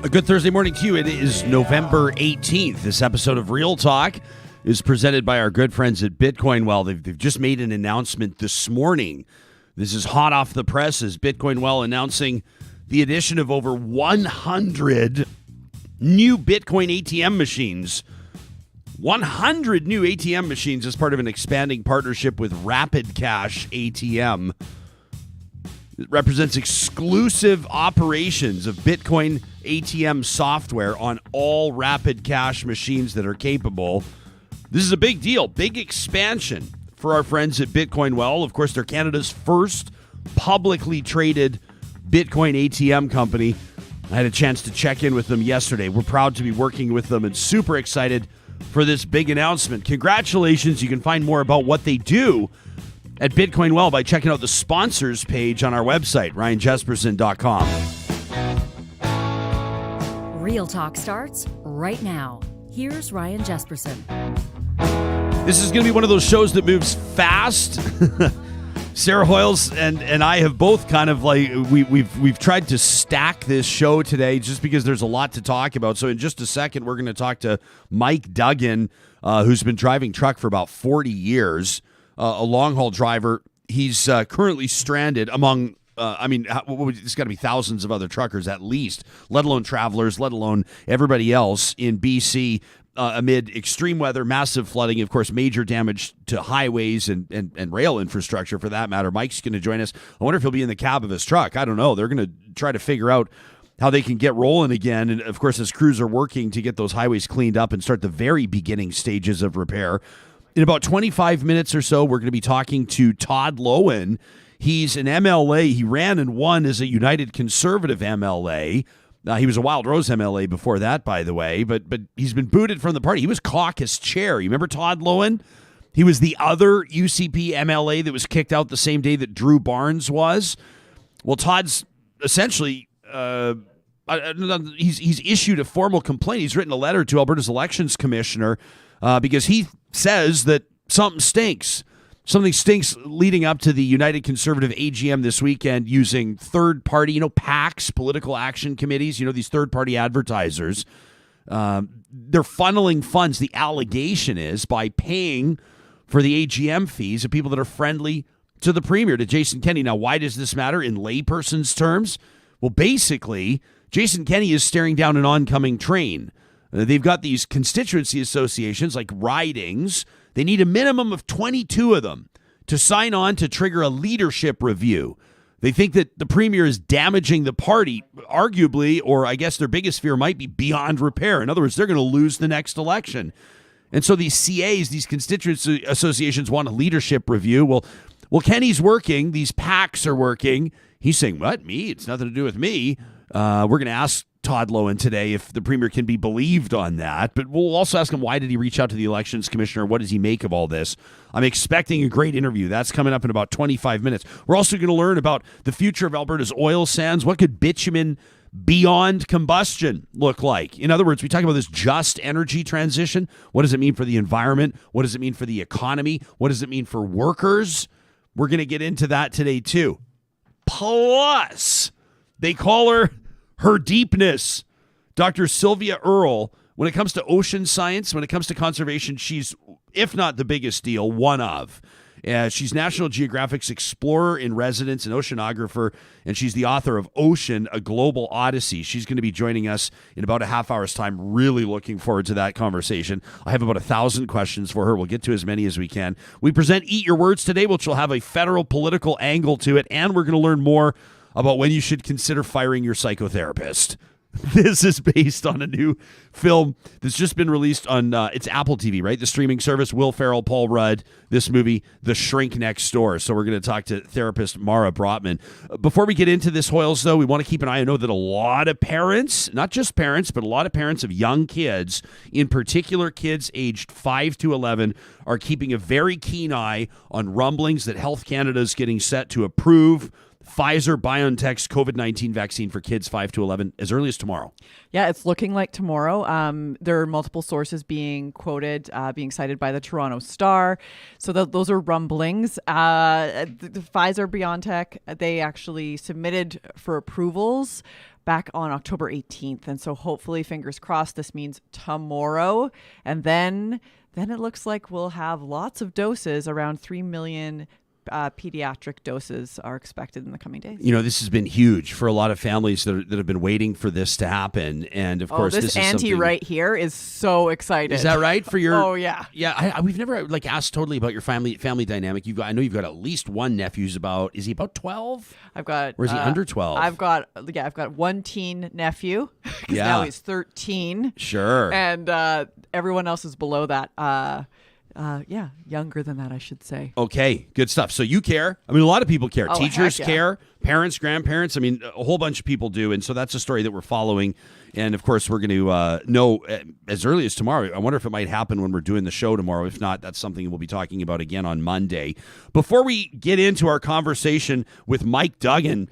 A good Thursday morning to you. It is November 18th. This episode of Real Talk is presented by our good friends at Bitcoin Well. They've just made an announcement this morning. This is hot off the press as Bitcoin Well announcing the addition of over 100 new Bitcoin ATM machines. 100 new ATM machines as part of an expanding partnership with Rapid Cash ATM. It represents exclusive operations of Bitcoin ATM software on all Rapid Cash machines that are capable. This is a big deal, big expansion for our friends at Bitcoin Well. Of course, they're Canada's first publicly traded Bitcoin ATM company. I had a chance to check in with them yesterday. We're proud to be working with them and super excited for this big announcement. Congratulations. You can find more about what they do at Bitcoin Well by checking out the sponsors page on our website, ryanjesperson.com. Real Talk starts right now. Here's Ryan Jesperson. This is going to be one of those shows that moves fast. Sarah Hoyles and I have both kind of like we've tried to stack this show today just because there's a lot to talk about. So in just a second, we're going to talk to Mike Duggan, who's been driving truck for about 40 years. A long-haul driver. He's currently stranded among, it's got to be thousands of other truckers at least, let alone travelers, let alone everybody else in BC amid extreme weather, massive flooding, of course, major damage to highways and rail infrastructure for that matter. Mike's going to join us. I wonder if he'll be in the cab of his truck. I don't know. They're going to try to figure out how they can get rolling again. And, of course, as crews are working to get those highways cleaned up and start the very beginning stages of repair. In about 25 minutes or so, we're going to be talking to Todd Loewen. He's an MLA. He ran and won as a United Conservative MLA. He was a Wild Rose MLA before that, by the way, but he's been booted from the party. He was caucus chair. You remember Todd Loewen? He was the other UCP MLA that was kicked out the same day that Drew Barnes was. Well, Todd's essentially he's issued a formal complaint. He's written a letter to Alberta's elections commissioner because he says that something stinks. Something stinks leading up to the United Conservative AGM this weekend using third-party, PACs, political action committees, these third-party advertisers. They're funneling funds, the allegation is, by paying for the AGM fees of people that are friendly to the Premier, to Jason Kenney. Now, why does this matter in layperson's terms? Well, basically, Jason Kenney is staring down an oncoming train. They've got these constituency associations like ridings. They need a minimum of 22 of them to sign on to trigger a leadership review. They think that the Premier is damaging the party, arguably, or I guess their biggest fear might be beyond repair. In other words, they're going to lose the next election. And so these CAs, these constituency associations, want a leadership review. Well, Kenney's working. These PACs are working. He's saying, what, me? It's nothing to do with me. We're going to ask Todd Loewen today if the Premier can be believed on that, but we'll also ask him why did he reach out to the elections commissioner? What does he make of all this? I'm expecting a great interview. That's coming up in about 25 minutes. We're also going to learn about the future of Alberta's oil sands. What could bitumen beyond combustion look like? In other words, we talk about this just energy transition. What does it mean for the environment? What does it mean for the economy? What does it mean for workers? We're going to get into that today too. Plus, they call her deepness. Dr. Sylvia Earle, when it comes to ocean science, when it comes to conservation, she's, if not the biggest deal, one of. She's National Geographic's Explorer-In-Residence and oceanographer, and she's the author of Ocean, A Global Odyssey. She's going to be joining us in about a half hour's time. Really looking forward to that conversation. I have about 1,000 questions for her. We'll get to as many as we can. We present Eat Your Words today, which will have a federal political angle to it, and we're going to learn more about when you should consider firing your psychotherapist. This is based on a new film that's just been released on, it's Apple TV, right? The streaming service, Will Ferrell, Paul Rudd, this movie, The Shrink Next Door. So we're going to talk to therapist Mara Brotman. Before we get into this, Hoyles, though, we want to keep an eye. I know that a lot of parents, not just parents, but a lot of parents of young kids, in particular kids aged 5 to 11, are keeping a very keen eye on rumblings that Health Canada is getting set to approve Pfizer-BioNTech's COVID-19 vaccine for kids 5 to 11 as early as tomorrow. Yeah, it's looking like tomorrow. There are multiple sources being quoted, being cited by the Toronto Star. So those are rumblings. The Pfizer-BioNTech, they actually submitted for approvals back on October 18th. And so hopefully, fingers crossed, this means tomorrow. And then it looks like we'll have lots of doses, around 3 million pediatric doses are expected in the coming days. You know, this has been huge for a lot of families that have been waiting for this to happen. And of course, this is auntie something right here is so excited. Is that right for your? Oh yeah, yeah. We've never asked totally about your family dynamic. I know you've got at least one nephew who's is he about 12? I've got. Or is he under 12? I've got one teen nephew. Because now he's 13. Sure. And everyone else is below that. Younger than that, I should say. Okay, good stuff. So you care. I mean, a lot of people care. Oh, Teachers heck yeah. care. Parents, grandparents. I mean, a whole bunch of people do. And so that's a story that we're following. And, of course, we're going to know as early as tomorrow. I wonder if it might happen when we're doing the show tomorrow. If not, that's something we'll be talking about again on Monday. Before we get into our conversation with Mike Duggan,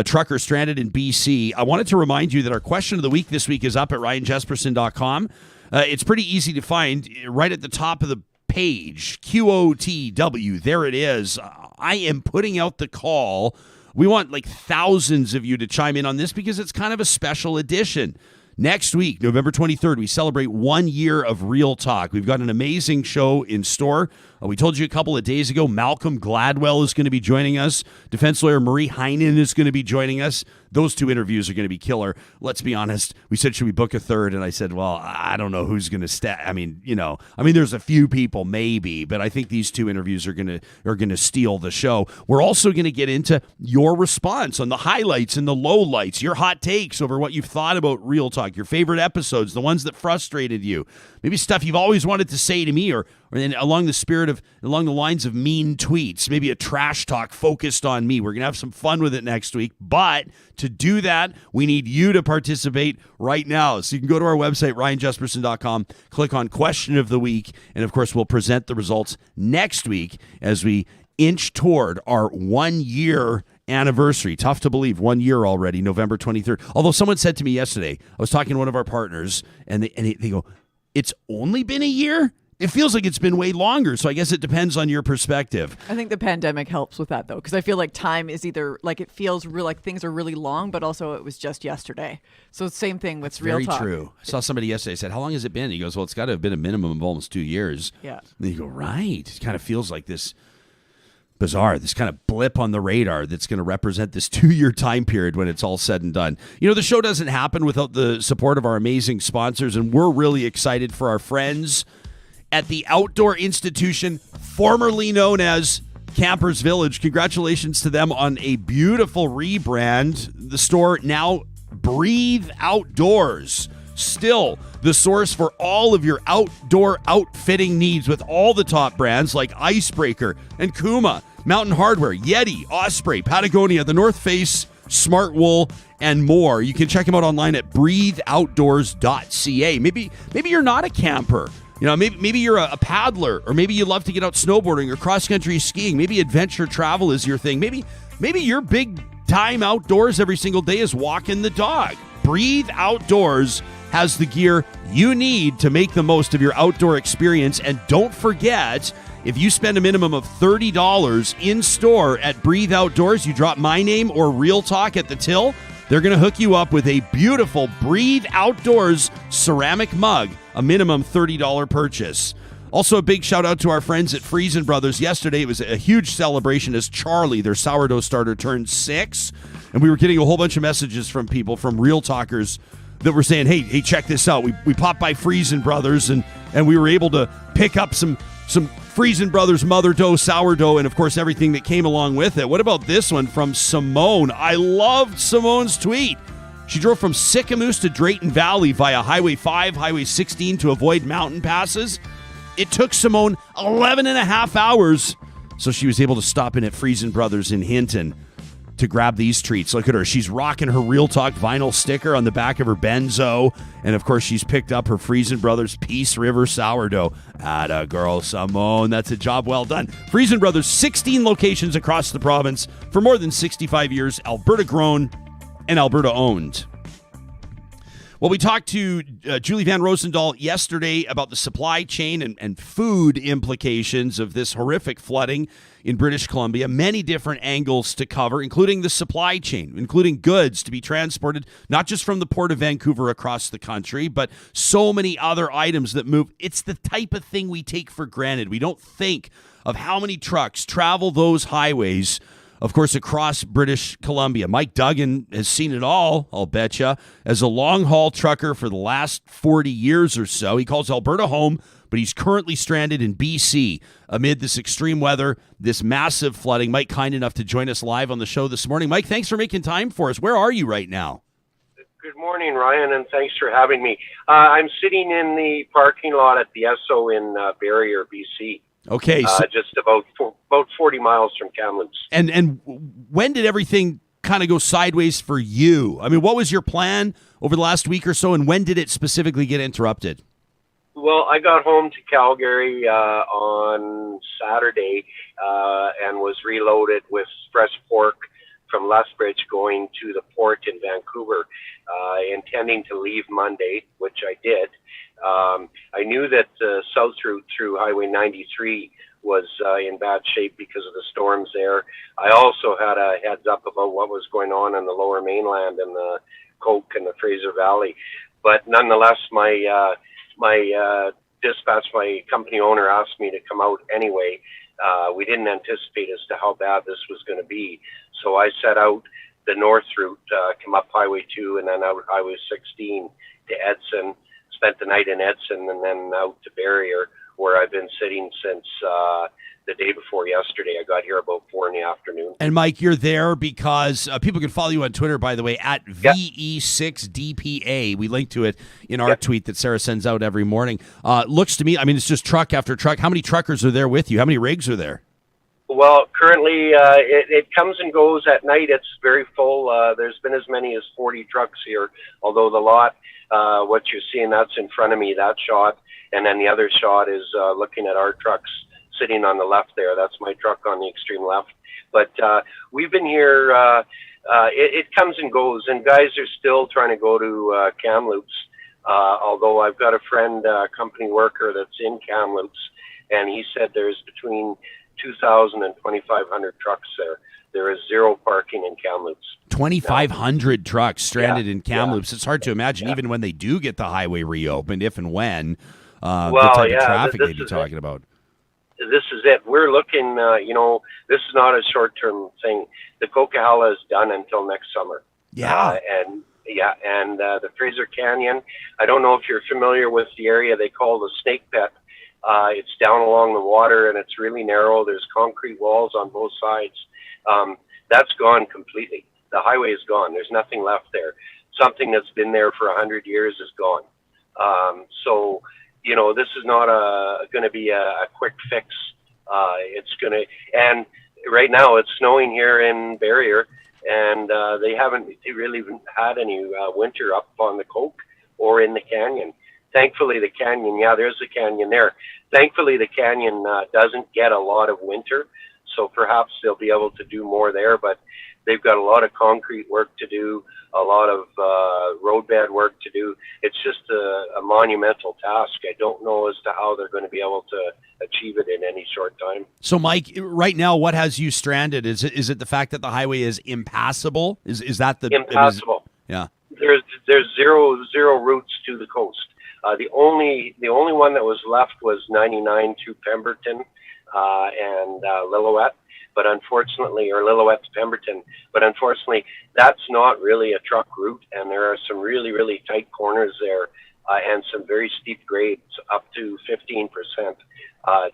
trucker stranded in BC, I wanted to remind you that our question of the week this week is up at ryanjesperson.com. It's pretty easy to find right at the top of the page, QOTW. There it is. I am putting out the call. We want thousands of you to chime in on this because it's kind of a special edition. Next week, November 23rd, we celebrate 1 year of Real Talk. We've got an amazing show in store. We told you a couple of days ago, Malcolm Gladwell is going to be joining us. Defense lawyer Marie Heinen is going to be joining us. Those two interviews are going to be killer. Let's be honest. We said, should we book a third? And I said, well, I don't know who's going to I mean, there's a few people maybe, but I think these two interviews are going to steal the show. We're also going to get into your response on the highlights and the lowlights, your hot takes over what you've thought about Real Talk, your favorite episodes, the ones that frustrated you, maybe stuff you've always wanted to say to me, or along the lines of mean tweets, maybe a trash talk focused on me. We're going to have some fun with it next week. But to do that, we need you to participate right now. So you can go to our website, ryanjesperson.com, click on Question of the Week, and of course, we'll present the results next week as we inch toward our 1 year anniversary. Tough to believe, 1 year already, November 23rd. Although someone said to me yesterday, I was talking to one of our partners, and they go, it's only been a year? It feels like it's been way longer, so I guess it depends on your perspective. I think the pandemic helps with that, though, because I feel like time is either, it feels like things are really long, but also it was just yesterday. So same thing with Real Talk. Very true. I saw somebody yesterday said, how long has it been? He goes, well, it's got to have been a minimum of almost 2 years. Yeah. And you go, right. It kind of feels like this bizarre, this kind of blip on the radar that's going to represent this 2 year time period when it's all said and done. The show doesn't happen without the support of our amazing sponsors, and we're really excited for our friends at the outdoor institution formerly known as Campers Village. Congratulations to them on a beautiful rebrand. The store now Breathe Outdoors. Still the source for all of your outdoor outfitting needs with all the top brands like Icebreaker and Kuma, Mountain Hardwear, Yeti, Osprey, Patagonia, The North Face, Smart Wool, and more. You can check them out online at breatheoutdoors.ca. Maybe you're not a camper. Maybe you're a paddler, or maybe you love to get out snowboarding or cross-country skiing. Maybe adventure travel is your thing. Maybe your big time outdoors every single day is walking the dog. Breathe Outdoors has the gear you need to make the most of your outdoor experience. And don't forget, if you spend a minimum of $30 in store at Breathe Outdoors, you drop my name or Real Talk at the till, they're going to hook you up with a beautiful Breathe Outdoors ceramic mug, a minimum $30 purchase. Also, a big shout out to our friends at Fraser Brothers. Yesterday, it was a huge celebration as Charlie, their sourdough starter, turned 6. And we were getting a whole bunch of messages from people, from Real Talkers, that were saying, hey, check this out. We popped by Fraser Brothers, and we were able to pick up some Fraser Brothers mother dough, sourdough, and of course everything that came along with it. What about this one from Simone? I loved Simone's tweet. She drove from Sicamous to Drayton Valley via Highway 5, Highway 16 to avoid mountain passes. It took Simone 11 and a half hours, so she was able to stop in at Fraser Brothers in Hinton. to grab these treats. Look at her. She's rocking her Real Talk vinyl sticker on the back of her Benzo. And, of course, she's picked up her Friesen Brothers Peace River sourdough. Atta girl, Simone. That's a job well done. Friesen Brothers, 16 locations across the province for more than 65 years. Alberta grown and Alberta owned. Well, we talked to Julie Van Rosendahl yesterday about the supply chain and food implications of this horrific flooding in British Columbia. Many different angles to cover, including the supply chain, including goods to be transported, not just from the Port of Vancouver across the country, but so many other items that move. It's the type of thing we take for granted. We don't think of how many trucks travel those highways, of course, across British Columbia. Mike Duggan has seen it all, I'll betcha, as a long-haul trucker for the last 40 years or so. He calls Alberta home, but he's currently stranded in BC amid this extreme weather, this massive flooding. Mike, kind enough to join us live on the show this morning. Mike, thanks for making time for us. Where are you right now? Good morning, Ryan, and thanks for having me. I'm sitting in the parking lot at the Esso in Barrier, BC. Okay, so just about 40 miles from Kamloops. And when did everything kind of go sideways for you? I mean, what was your plan over the last week or so, and when did it specifically get interrupted? Well, I got home to Calgary on Saturday and was reloaded with fresh pork from Lethbridge going to the port in Vancouver, intending to leave Monday, which I did. I knew that the south route through Highway 93 was in bad shape because of the storms there. I also had a heads up about what was going on in the lower mainland and the Coke and the Fraser Valley. But nonetheless, my dispatch, my company owner asked me to come out anyway. We didn't anticipate as to how bad this was going to be. So I set out the north route, come up Highway 2 and then out Highway 16 to Edson, spent the night in Edson and then out to Barrier, where I've been sitting since the day before yesterday. I got here about 4 in the afternoon. And Mike, you're there because people can follow you on Twitter, by the way, at VE6DPA. We link to it in our tweet that Sarah sends out every morning. Looks to me, I mean, it's just truck after truck. How many truckers are there with you? How many rigs are there? Well, currently it comes and goes. At night it's very full. There's been as many as 40 trucks here, although the lot, what you're seeing, that's in front of me, that shot, and then the other shot is looking at our trucks sitting on the left there. That's my truck on the extreme left. But we've been here, it comes and goes, and guys are still trying to go to Kamloops, although I've got a friend, company worker that's in Kamloops, and he said there's between 2,000 and 2,500 trucks there. There is zero parking in Kamloops. 2,500 trucks stranded in Kamloops. It's hard to imagine, even when they do get the highway reopened, if and when, the type of traffic they'd be talking about. This is it. We're looking, this is not a short-term thing. The Coquihalla is done until next summer. Yeah. And the Fraser Canyon, I don't know if you're familiar with the area they call the Snake Pit. It's down along the water and it's really narrow. There's concrete walls on both sides. That's gone completely. The highway is gone. There's nothing left there. Something that's been there for 100 years is gone. So, this is not going to be a quick fix. It's going to, and right now it's snowing here in Barrier, and they haven't really had any winter up on the Coke or in the canyon. Thankfully, the canyon, there's the canyon there. Thankfully, the canyon doesn't get a lot of winter, so perhaps they'll be able to do more there, but they've got a lot of concrete work to do, a lot of roadbed work to do. It's just a monumental task. I don't know as to how they're going to be able to achieve it in any short time. So, Mike, right now, what has you stranded? Is it the fact that the highway is impassable? Is that the impassable? Yeah. There's zero routes to the coast. The only one that was left was 99 to Pemberton and Lillooet, but unfortunately, or Lillooet to Pemberton, but unfortunately, that's not really a truck route, and there are some really, really tight corners there and some very steep grades, up to 15%,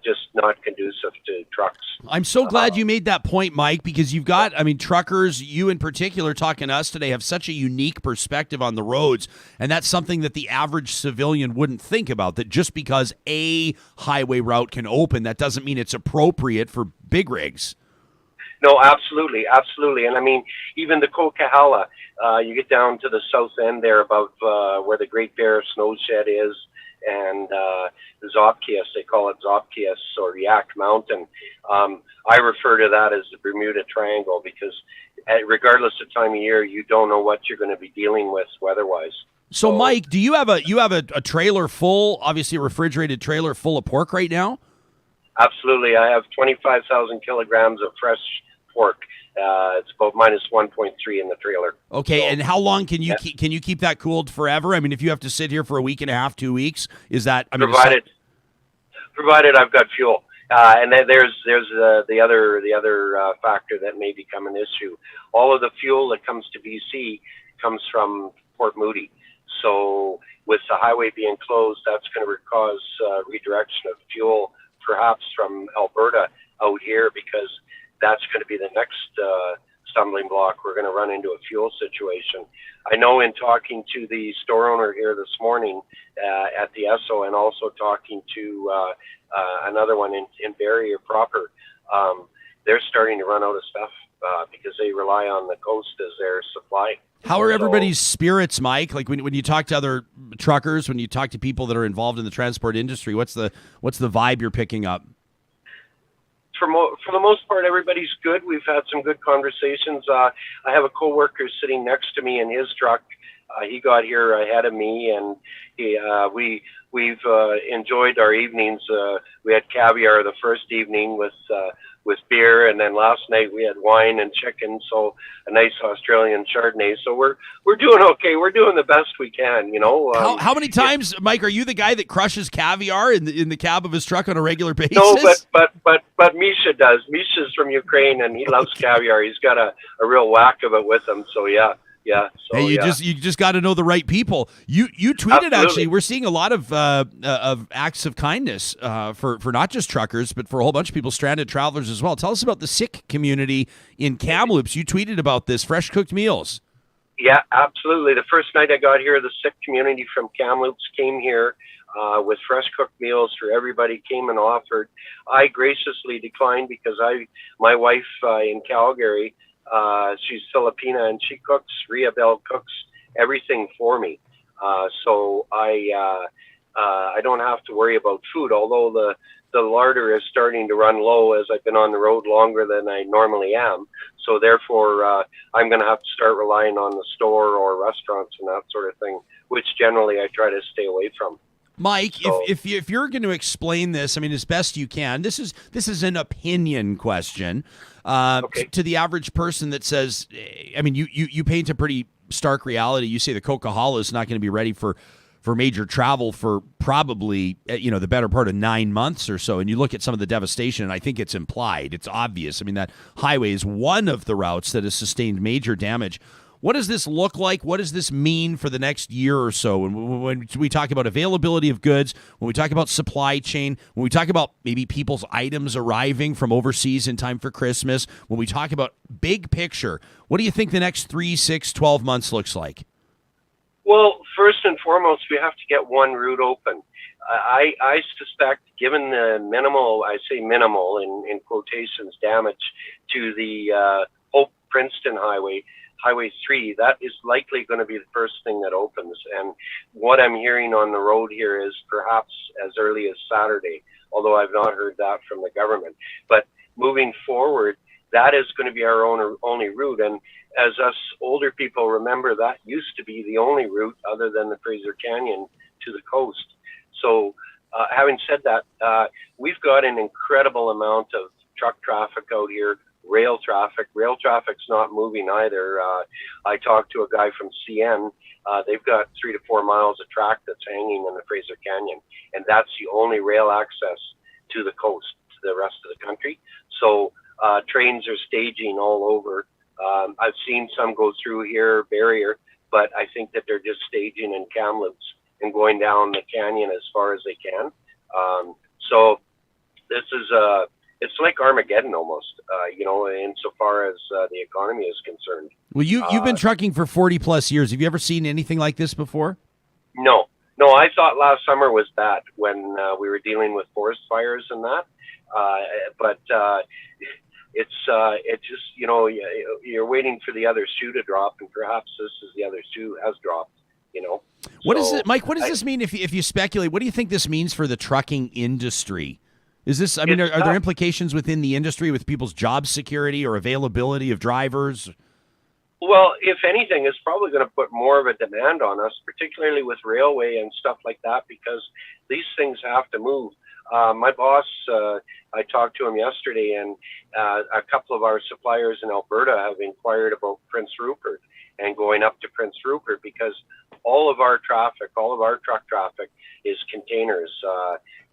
just not conducive to trucks. I'm so glad you made that point, Mike, because you've got, truckers, you in particular, talking to us today, have such a unique perspective on the roads, and that's something that the average civilian wouldn't think about, that just because a highway route can open, that doesn't mean it's appropriate for big rigs. No, absolutely, absolutely. And I mean, even the Coquihalla, you get down to the south end there above where the Great Bear Snow Shed is, and Zopkias, they call it Zopkias or Yak Mountain. I refer to that as the Bermuda Triangle because regardless of time of year, you don't know what you're going to be dealing with weather-wise. So, Mike, do you have a trailer full, obviously a refrigerated trailer full of pork right now? Absolutely. I have 25,000 kilograms of fresh pork. It's about minus 1.3 in the trailer. Okay, so, and how long can you keep that cooled forever? I mean, if you have to sit here for a week and a half, 2 weeks, is that provided I've got fuel? And then there's the other factor that may become an issue. All of the fuel that comes to BC comes from Port Moody. So with the highway being closed, that's going to cause redirection of fuel, perhaps from Alberta out here, because that's going to be the next stumbling block. We're going to run into a fuel situation. I know in talking to the store owner here this morning at the Esso, and also talking to another one in Barrier proper, they're starting to run out of stuff because they rely on the coast as their supply. How are everybody's spirits, Mike? Like when you talk to other truckers, when you talk to people that are involved in the transport industry, what's the vibe you're picking up? For the most part, everybody's good. We've had some good conversations. I have a coworker sitting next to me in his truck. He got here ahead of me, and we've enjoyed our evenings. We had caviar the first evening with beer, and then last night we had wine and chicken, so a nice Australian Chardonnay. So we're doing okay. We're doing the best we can, you know. How many times, Mike, are you the guy that crushes caviar in the cab of his truck on a regular basis? No, but Misha does. Misha's from Ukraine, and he loves caviar. He's got a real whack of it with him. So yeah. Yeah. So, hey, you just got to know the right people. You tweeted Absolutely. Actually, we're seeing a lot of acts of kindness for not just truckers, but for a whole bunch of people, stranded travelers as well. Tell us about the Sikh community in Kamloops. You tweeted about this, fresh cooked meals. Yeah, absolutely. The first night I got here, the Sikh community from Kamloops came here with fresh cooked meals for everybody. Came and offered. I graciously declined because my wife in Calgary. She's Filipina, and she cooks. Ria Bell cooks everything for me, so I don't have to worry about food. Although the larder is starting to run low as I've been on the road longer than I normally am, so therefore I'm going to have to start relying on the store or restaurants and that sort of thing, which generally I try to stay away from. Mike, if you're going to explain this, I mean, as best you can, this is an opinion question. Okay. To the average person that says, I mean, you paint a pretty stark reality. You say the Coquihalla is not going to be ready for major travel for probably, the better part of 9 months or so. And you look at some of the devastation, and I think it's implied. It's obvious. I mean, that highway is one of the routes that has sustained major damage. What does this look like? What does this mean for the next year or so? When we talk about availability of goods, when we talk about supply chain, when we talk about maybe people's items arriving from overseas in time for Christmas, when we talk about big picture, what do you think the next 3, 6, 12 months looks like? Well, first and foremost, we have to get one route open. I suspect, given the minimal, I say minimal in quotations, damage to the Hope Princeton Highway 3, that is likely going to be the first thing that opens. And what I'm hearing on the road here is perhaps as early as Saturday, although I've not heard that from the government. But moving forward, that is going to be our only route. And as us older people remember, that used to be the only route other than the Fraser Canyon to the coast. So having said that, we've got an incredible amount of truck traffic out here. Rail traffic's not moving either. I talked to a guy from CN. They've got 3 to 4 miles of track that's hanging in the Fraser Canyon, and that's the only rail access to the coast, to the rest of the country. So trains are staging all over. I've seen some go through here, Barrier, but I think that they're just staging in Kamloops and going down the canyon as far as they can. So this is it's like Armageddon almost, insofar as the economy is concerned. Well, you've been trucking for 40 plus years. Have you ever seen anything like this before? No. I thought last summer was bad when we were dealing with forest fires and that. But it's just, you're waiting for the other shoe to drop, and perhaps this is the other shoe has dropped. What is it, Mike? What does this mean if you speculate? What do you think this means for the trucking industry? Is this? I mean, are there implications within the industry with people's job security or availability of drivers? Well, if anything, it's probably going to put more of a demand on us, particularly with railway and stuff like that, because these things have to move. My boss, I talked to him yesterday, and a couple of our suppliers in Alberta have inquired about Prince Rupert and going up to Prince Rupert, because all of our traffic, all of our truck traffic is containers,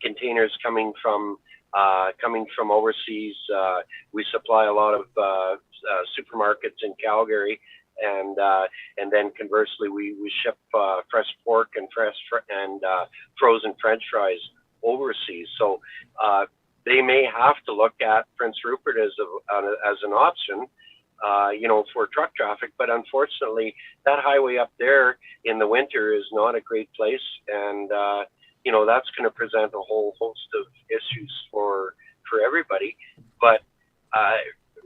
containers coming from overseas. We supply a lot of supermarkets in Calgary, and then conversely, we ship fresh pork and frozen French fries overseas. So they may have to look at Prince Rupert as an option, for truck traffic. But unfortunately, that highway up there in the winter is not a great place, and that's going to present a whole host of issues for everybody. But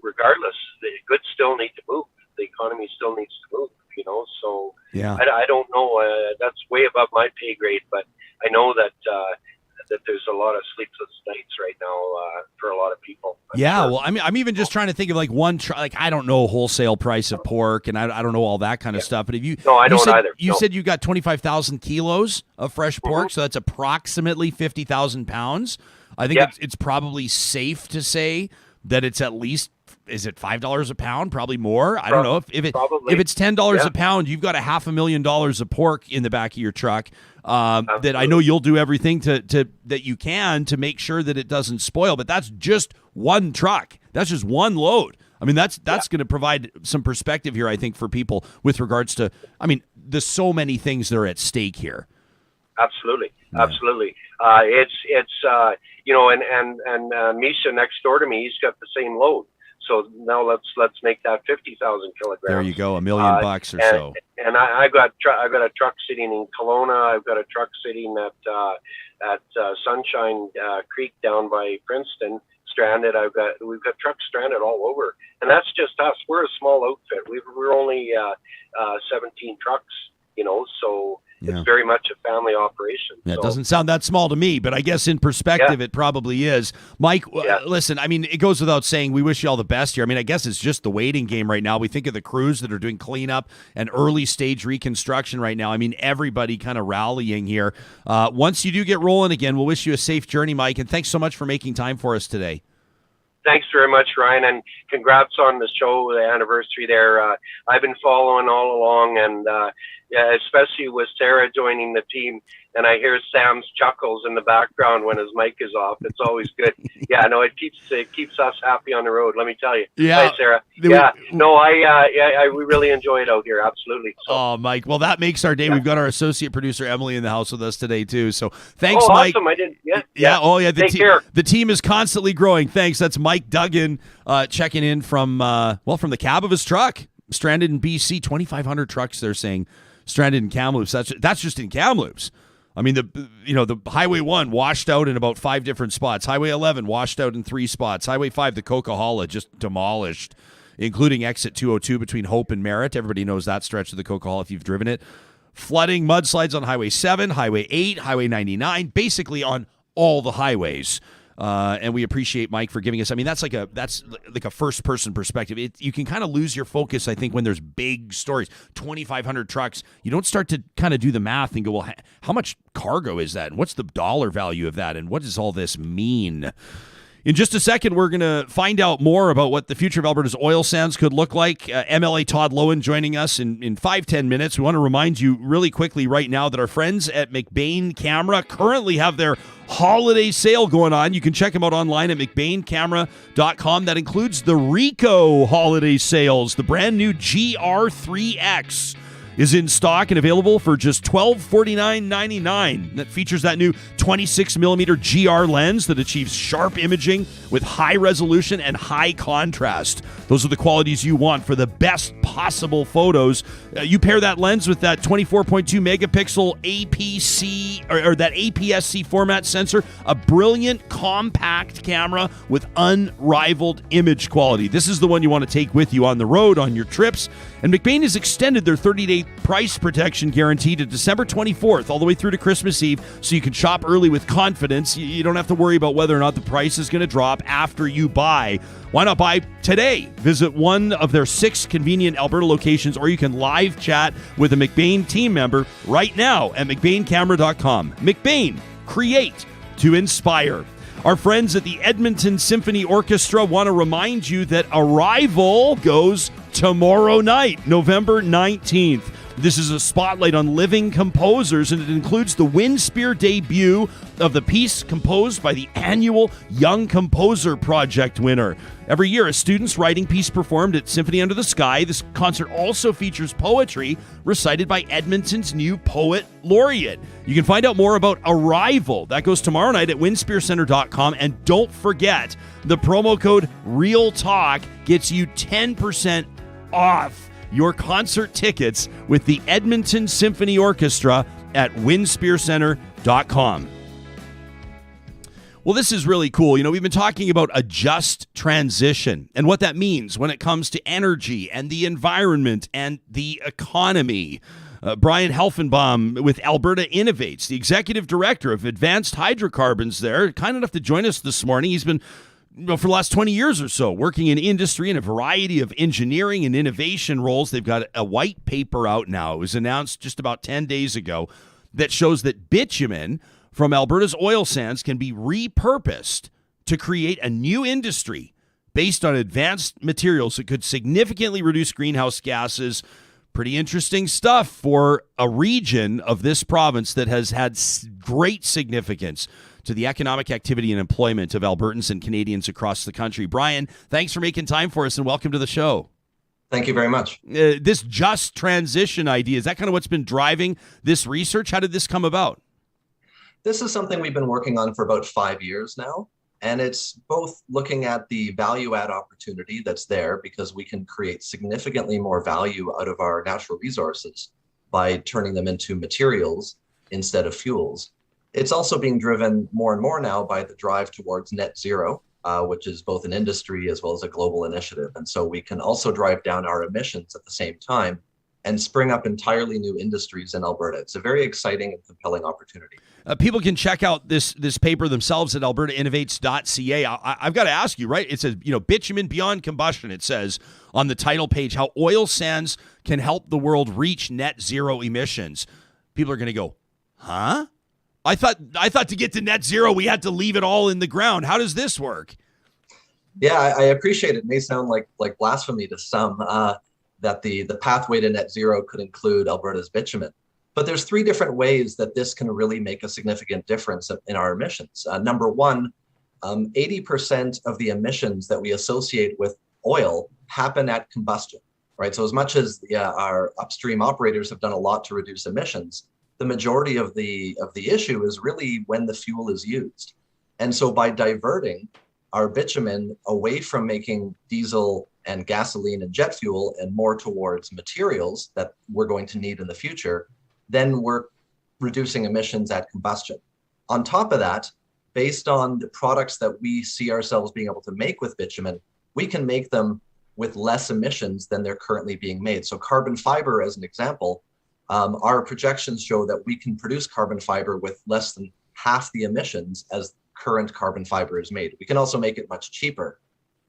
regardless, the goods still need to move. The economy still needs to move. So yeah. I don't know. That's way above my pay grade, but I know that there's a lot of sleepless nights right now for a lot of people. Yeah, sure. well, I'm even just trying to think of like I don't know wholesale price of pork, and I don't know all that kind of stuff. But if you I don't either. You said you got 25,000 kilos of fresh pork, so that's approximately 50,000 pounds. I think it's probably safe to say that it's at least. Is it $5 a pound? Probably more. I don't know. If it's $10 a pound, you've got $500,000 of pork in the back of your truck. That I know you'll do everything to that you can to make sure that it doesn't spoil. But that's just one truck. That's just one load. I mean, that's going to provide some perspective here, I think, for people with regards to. I mean, there's so many things that are at stake here. Absolutely. It's and Misha next door to me, he's got the same load. So now let's make that 50,000 kilograms. There you go, $1 million or so. And I got a truck sitting in Kelowna. I've got a truck sitting at Sunshine Creek down by Princeton, stranded. We've got trucks stranded all over, and that's just us. We're a small outfit. We're only 17 trucks, so. It's very much a family operation. Yeah, it doesn't sound that small to me, but I guess in perspective, it probably is. Mike, listen, I mean, it goes without saying, we wish you all the best here. I mean, I guess it's just the waiting game right now. We think of the crews that are doing cleanup and early stage reconstruction right now. I mean, everybody kind of rallying here. Once you do get rolling again, we'll wish you a safe journey, Mike, and thanks so much for making time for us today. Thanks very much, Ryan, and congrats on the show, the anniversary there. I've been following all along, and especially with Sarah joining the team, and I hear Sam's chuckles in the background when his mic is off. It's always good. It keeps us happy on the road. Let me tell you. Yeah, hi, Sarah. We really enjoy it out here. Absolutely. So. Oh, Mike. Well, that makes our day. We've got our associate producer Emily in the house with us today too. So thanks, Mike. Awesome. I didn't. Take care. The team is constantly growing. Thanks. That's Mike Duggan checking in from the cab of his truck, stranded in BC. 2,500 trucks. They're saying stranded in Kamloops. That's just in Kamloops. I mean, the Highway 1 washed out in about 5 different spots. Highway 11 washed out in 3 spots. Highway 5, the Coquihalla, just demolished, including exit 202 between Hope and Merritt. Everybody knows that stretch of the Coquihalla if you've driven it. Flooding, mudslides on Highway 7, Highway 8, Highway 99, basically on all the highways. And we appreciate Mike for giving us. I mean, that's like a first person perspective. You can kind of lose your focus, I think, when there's big stories. 2,500 trucks. You don't start to kind of do the math and go, well, how much cargo is that? And what's the dollar value of that? And what does all this mean? In just a second, we're going to find out more about what the future of Alberta's oil sands could look like. MLA Todd Loewen joining us in 5-10 minutes. We want to remind you really quickly right now that our friends at McBain Camera currently have their holiday sale going on. You can check them out online at mcbaincamera.com. That includes the Ricoh holiday sales. The brand new GR3X is in stock and available for just $1249.99. That features that new 26mm GR lens that achieves sharp imaging with high resolution and high contrast. Those are the qualities you want for the best possible photos. You pair that lens with that 24.2 megapixel APC or that APS-C format sensor, a brilliant compact camera with unrivaled image quality. This is the one you want to take with you on the road, on your trips. And McBain has extended their 30-day price protection guarantee to December 24th, all the way through to Christmas Eve, so you can shop early with confidence. You don't have to worry about whether or not the price is going to drop after you buy. Why not buy today? Visit one of their 6 convenient Alberta locations, or you can live chat with a McBain team member right now at McBainCamera.com. McBain, create to inspire. Our friends at the Edmonton Symphony Orchestra want to remind you that Arrival goes tomorrow night, November 19th. This is a spotlight on living composers, and it includes the Winspear debut of the piece composed by the annual Young Composer Project winner. Every year, a student's writing piece performed at Symphony Under the Sky. This concert also features poetry recited by Edmonton's new poet laureate. You can find out more about Arrival. That goes tomorrow night at winspearcenter.com. And don't forget, the promo code REALTALK gets you 10% off your concert tickets with the Edmonton Symphony Orchestra at winspearcenter.com. Well, this is really cool. We've been talking about a just transition and what that means when it comes to energy and the environment and the economy. Bryan Helfenbaum with Alberta Innovates, the executive director of advanced hydrocarbons there, kind enough to join us this morning. He's been for the last 20 years or so, working in industry in a variety of engineering and innovation roles. They've got a white paper out now. It was announced just about 10 days ago that shows that bitumen from Alberta's oil sands can be repurposed to create a new industry based on advanced materials that could significantly reduce greenhouse gases. Pretty interesting stuff for a region of this province that has had great significance to the economic activity and employment of Albertans and Canadians across the country. Bryan, thanks for making time for us, and welcome to the show. Thank you very much. This just transition idea, is that kind of what's been driving this research? How did this come about? This is something we've been working on for about 5 years now, and it's both looking at the value add opportunity that's there because we can create significantly more value out of our natural resources by turning them into materials instead of fuels. It's also being driven more and more now by the drive towards net zero, which is both an industry as well as a global initiative. And so we can also drive down our emissions at the same time and spring up entirely new industries in Alberta. It's a very exciting and compelling opportunity. People can check out this paper themselves at albertainnovates.ca. I've got to ask you, right? It says, bitumen beyond combustion. It says on the title page how oil sands can help the world reach net zero emissions. People are going to go, huh? I thought to get to net zero, we had to leave it all in the ground. How does this work? Yeah, I appreciate it. It may sound like blasphemy to some that the pathway to net zero could include Alberta's bitumen. But there's 3 different ways that this can really make a significant difference in our emissions. Number one, 80% of the emissions that we associate with oil happen at combustion, right? So as much as our upstream operators have done a lot to reduce emissions, the majority of the issue is really when the fuel is used. And so by diverting our bitumen away from making diesel and gasoline and jet fuel and more towards materials that we're going to need in the future, then we're reducing emissions at combustion. On top of that, based on the products that we see ourselves being able to make with bitumen, we can make them with less emissions than they're currently being made. So carbon fiber, as an example, our projections show that we can produce carbon fiber with less than half the emissions as current carbon fiber is made. We can also make it much cheaper.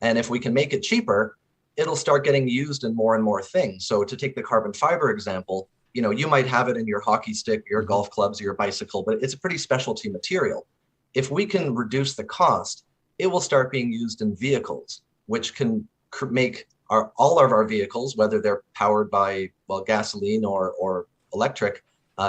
And if we can make it cheaper, it'll start getting used in more and more things. So to take the carbon fiber example, you might have it in your hockey stick, your golf clubs, or your bicycle, but it's a pretty specialty material. If we can reduce the cost, it will start being used in vehicles, which can make all of our vehicles, whether they're powered by gasoline or electric,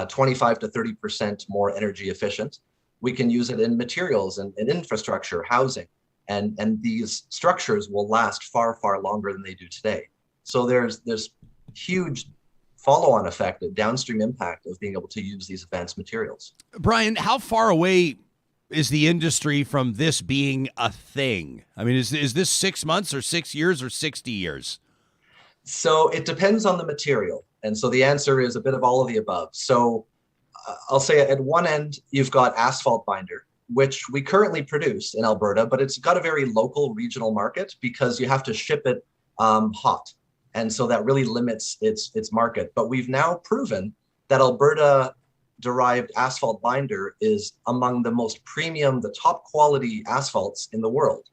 25 to 30% more energy efficient. We can use it in materials and infrastructure, housing, and these structures will last far, far longer than they do today. So there's this huge follow-on effect, a downstream impact of being able to use these advanced materials. Bryan, how far away is the industry from this being a thing? I mean, is this 6 months or 6 years or 60 years? So it depends on the material. And so the answer is a bit of all of the above. So I'll say at one end, you've got asphalt binder. which we currently produce in Alberta, but it's got a very local regional market because you have to ship it hot. And so that really limits its market. But we've now proven that Alberta derived asphalt binder is among the most premium, the top quality asphalts in the world.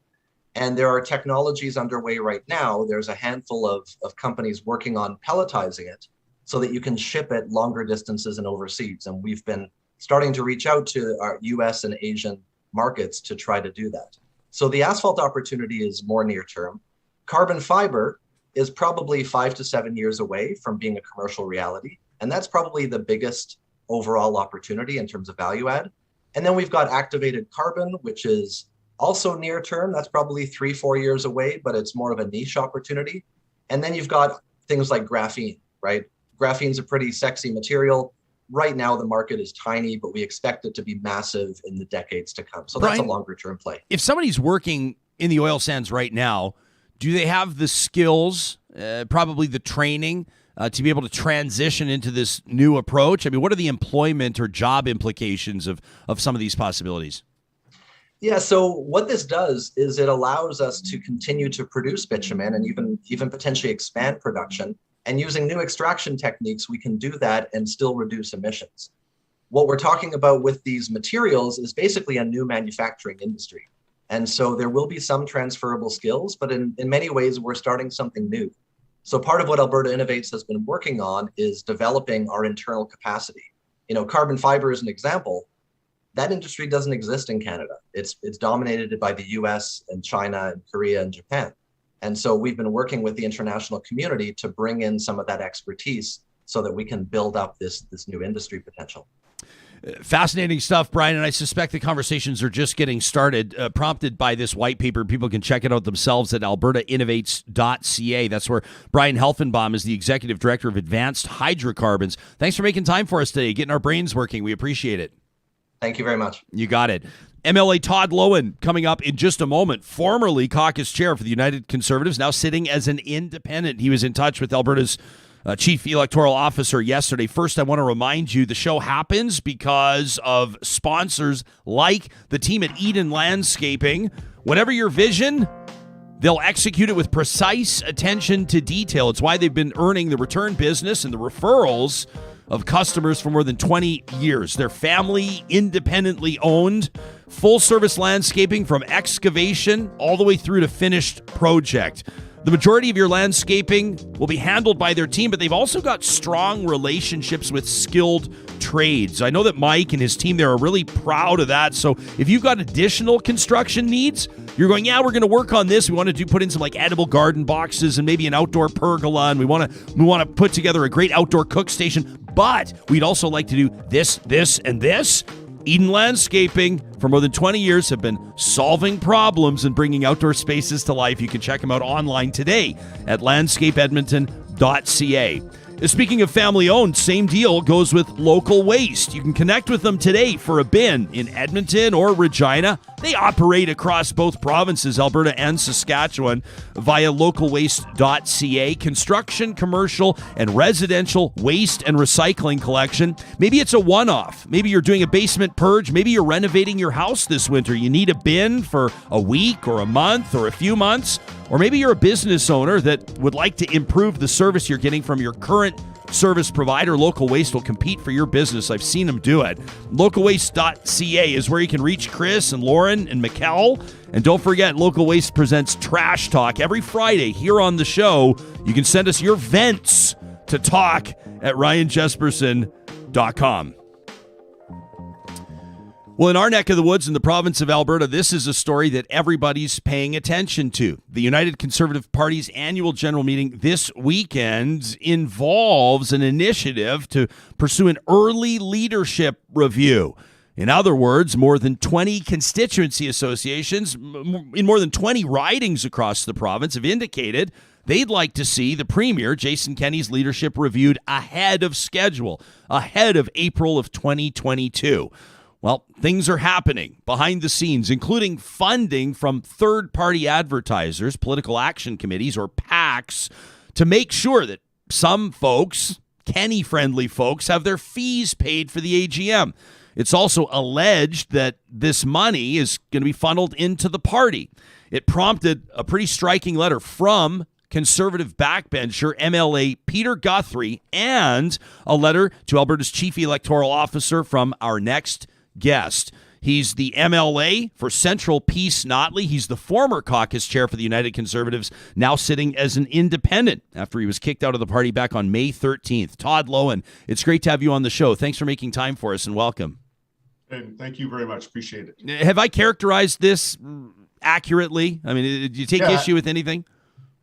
And there are technologies underway right now. There's a handful of companies working on pelletizing it so that you can ship it longer distances and overseas. And we've been starting to reach out to our US and Asian markets to try to do that. So the asphalt opportunity is more near term. Carbon fiber is probably 5 to 7 years away from being a commercial reality. And that's probably the biggest overall opportunity in terms of value add. And then we've got activated carbon, which is also near term. That's probably 3-4 years away, but it's more of a niche opportunity. And then you've got things like graphene, right? Graphene's a pretty sexy material. Right now, the market is tiny, but we expect it to be massive in the decades to come. So that's a longer term play. If somebody's working in the oil sands right now, do they have the skills, probably the training, to be able to transition into this new approach? I mean, what are the employment or job implications of some of these possibilities? Yeah, so what this does is it allows us to continue to produce bitumen and even potentially expand production. And using new extraction techniques, we can do that and still reduce emissions. What we're talking about with these materials is basically a new manufacturing industry. And so there will be some transferable skills, but in many ways, we're starting something new. So part of what Alberta Innovates has been working on is developing our internal capacity. Carbon fiber is an example. That industry doesn't exist in Canada. It's dominated by the US and China and Korea and Japan. And so we've been working with the international community to bring in some of that expertise so that we can build up this new industry potential. Fascinating stuff, Brian, and I suspect the conversations are just getting started, prompted by this white paper. People can check it out themselves at albertainnovates.ca. That's where Bryan Helfenbaum is the Executive Director of Advanced Hydrocarbons. Thanks for making time for us today, getting our brains working. We appreciate it. Thank you very much. You got it. MLA Todd Loewen coming up in just a moment, formerly caucus chair for the United Conservatives, now sitting as an independent. He was in touch with Alberta's Chief Electoral Officer yesterday. First, I want to remind you the show happens because of sponsors like the team at Eden Landscaping. Whatever your vision, they'll execute it with precise attention to detail. It's why they've been earning the return business and the referrals of customers for more than 20 years. They're family, independently owned, full-service landscaping from excavation all the way through to finished project. The majority of your landscaping will be handled by their team, but they've also got strong relationships with skilled trades. I know that Mike and his team there are really proud of that. So if you've got additional construction needs, you're going, we're going to work on this. We want to put in some like edible garden boxes and maybe an outdoor pergola, and we want to put together a great outdoor cook station. But we'd also like to do this, and this. Eden Landscaping, for more than 20 years, have been solving problems and bringing outdoor spaces to life. You can check them out online today at landscapeedmonton.ca. Speaking of family-owned, same deal goes with Local Waste. You can connect with them today for a bin in Edmonton or Regina. They operate across both provinces, Alberta and Saskatchewan, via localwaste.ca. Construction, commercial, and residential waste and recycling collection. Maybe it's a one-off. Maybe you're doing a basement purge. Maybe you're renovating your house this winter. You need a bin for a week or a month or a few months. Or maybe you're a business owner that would like to improve the service you're getting from your current service provider. Local Waste will compete for your business. I've seen them do it. Localwaste.ca is where you can reach Chris and Lauren and Mikkel. And don't forget, Local Waste presents Trash Talk every Friday here on the show. You can send us your vents to talk at ryanjesperson.com. Well, in our neck of the woods in the province of Alberta, this is a story that everybody's paying attention to. The United Conservative Party's annual general meeting this weekend involves an initiative to pursue an early leadership review. In other words, more than 20 constituency associations in more than 20 ridings across the province have indicated they'd like to see the Premier, Jason Kenney's leadership reviewed ahead of schedule, ahead of April of 2022. Well, things are happening behind the scenes, including funding from third-party advertisers, political action committees, or PACs, to make sure that some folks, Kenney-friendly folks, have their fees paid for the AGM. It's also alleged that this money is going to be funneled into the party. It prompted a pretty striking letter from Conservative backbencher MLA Peter Guthrie and a letter to Alberta's Chief Electoral Officer from our next guest. He's the MLA for Central-Peace Notley. He's the former caucus chair for the United Conservatives, now sitting as an independent after he was kicked out of the party back on May 13th. Todd Loewen, it's great to have you on the show. Thanks for making time for us and welcome. And thank you very much. Appreciate it. Have I characterized this accurately? I mean, did you take issue with anything?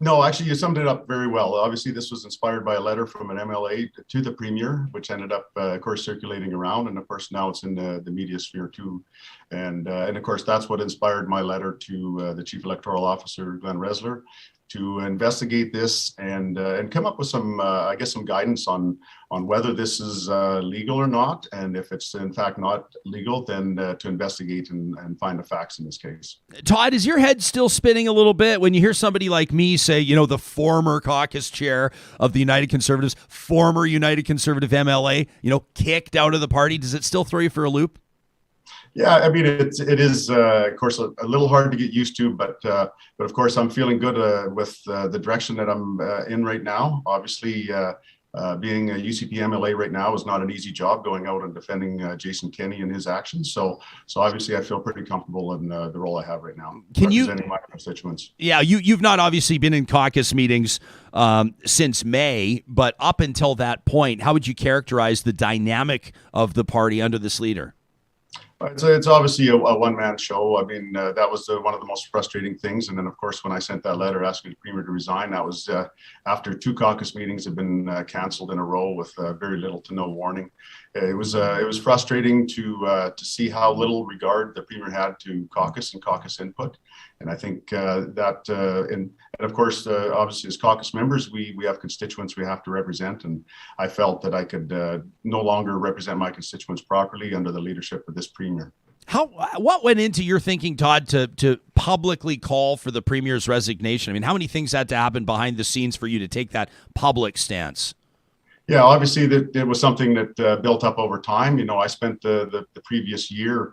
No, actually, you summed it up very well. Obviously, this was inspired by a letter from an MLA to the Premier, which ended up, of course, circulating around. And of course, now it's in the media sphere too. And of course, that's what inspired my letter to the Chief Electoral Officer, Glenn Resler, to investigate this and come up with some, I guess, some guidance on whether this is legal or not. And if it's in fact not legal, then to investigate and find the facts in this case. Todd, is your head still spinning a little bit when you hear somebody like me say, you know, the former caucus chair of the United Conservatives, former United Conservative MLA, you know, kicked out of the party? Does it still throw you for a loop? Yeah, I mean, it is, of course, a little hard to get used to, but of course, I'm feeling good with the direction that I'm in right now. Obviously, being a UCP MLA right now is not an easy job, going out and defending Jason Kenney and his actions. So obviously, I feel pretty comfortable in the role I have right now, representing my constituents. Yeah, you've not obviously been in caucus meetings since May, but up until that point, how would you characterize the dynamic of the party under this leader? It's obviously a one-man show. I mean, that was one of the most frustrating things. And then, of course, when I sent that letter asking the Premier to resign, that was after 2 caucus meetings had been canceled in a row with very little to no warning. It was frustrating to see how little regard the Premier had to caucus and caucus input. And I think and of course, obviously, as caucus members, we have constituents we have to represent. And I felt that I could no longer represent my constituents properly under the leadership of this Premier. What went into your thinking, Todd, to publicly call for the Premier's resignation? I mean, how many things had to happen behind the scenes for you to take that public stance? Yeah, obviously, it was something that built up over time. You know, I spent the previous year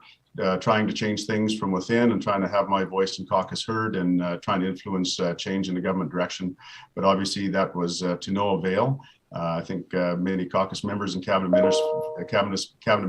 trying to change things from within and trying to have my voice in caucus heard and trying to influence change in the government direction. But obviously, that was to no avail. I think many caucus members and cabinet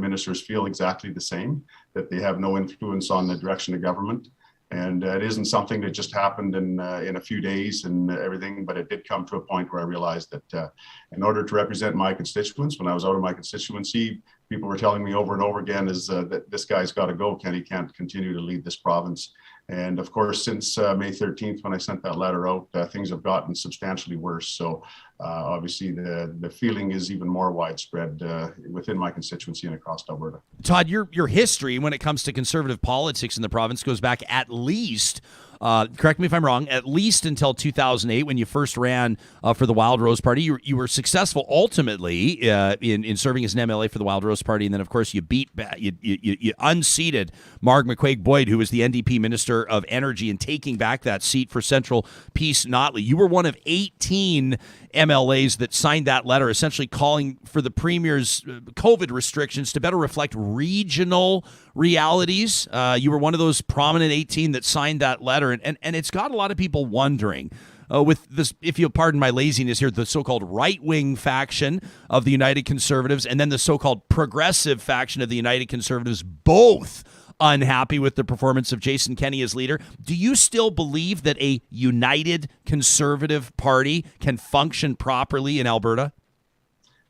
ministers feel exactly the same, that they have no influence on the direction of government. And it isn't something that just happened in a few days and everything, but it did come to a point where I realized that in order to represent my constituents, when I was out of my constituency, people were telling me over and over again that this guy's got to go, Ken. He can't continue to lead this province. And of course, since May 13th, when I sent that letter out, things have gotten substantially worse. So obviously, the feeling is even more widespread within my constituency and across Alberta. Todd, your history when it comes to conservative politics in the province goes back at least, correct me if I'm wrong, at least until 2008 when you first ran for the Wild Rose Party. You were successful ultimately in serving as an MLA for the Wild Rose Party, and then of course you unseated Marg McQuaig-Boyd, who was the NDP Minister of Energy, and taking back that seat for Central-Peace Notley. You were one of 18 MLAs that signed that letter, essentially calling for the Premier's COVID restrictions to better reflect regional realities. You were one of those prominent 18 that signed that letter, and it's got a lot of people wondering, with this, if you'll pardon my laziness here, the so-called right-wing faction of the United Conservatives and then the so-called progressive faction of the United Conservatives, both unhappy with the performance of Jason Kenney as leader. Do you still believe that a united Conservative Party can function properly in Alberta?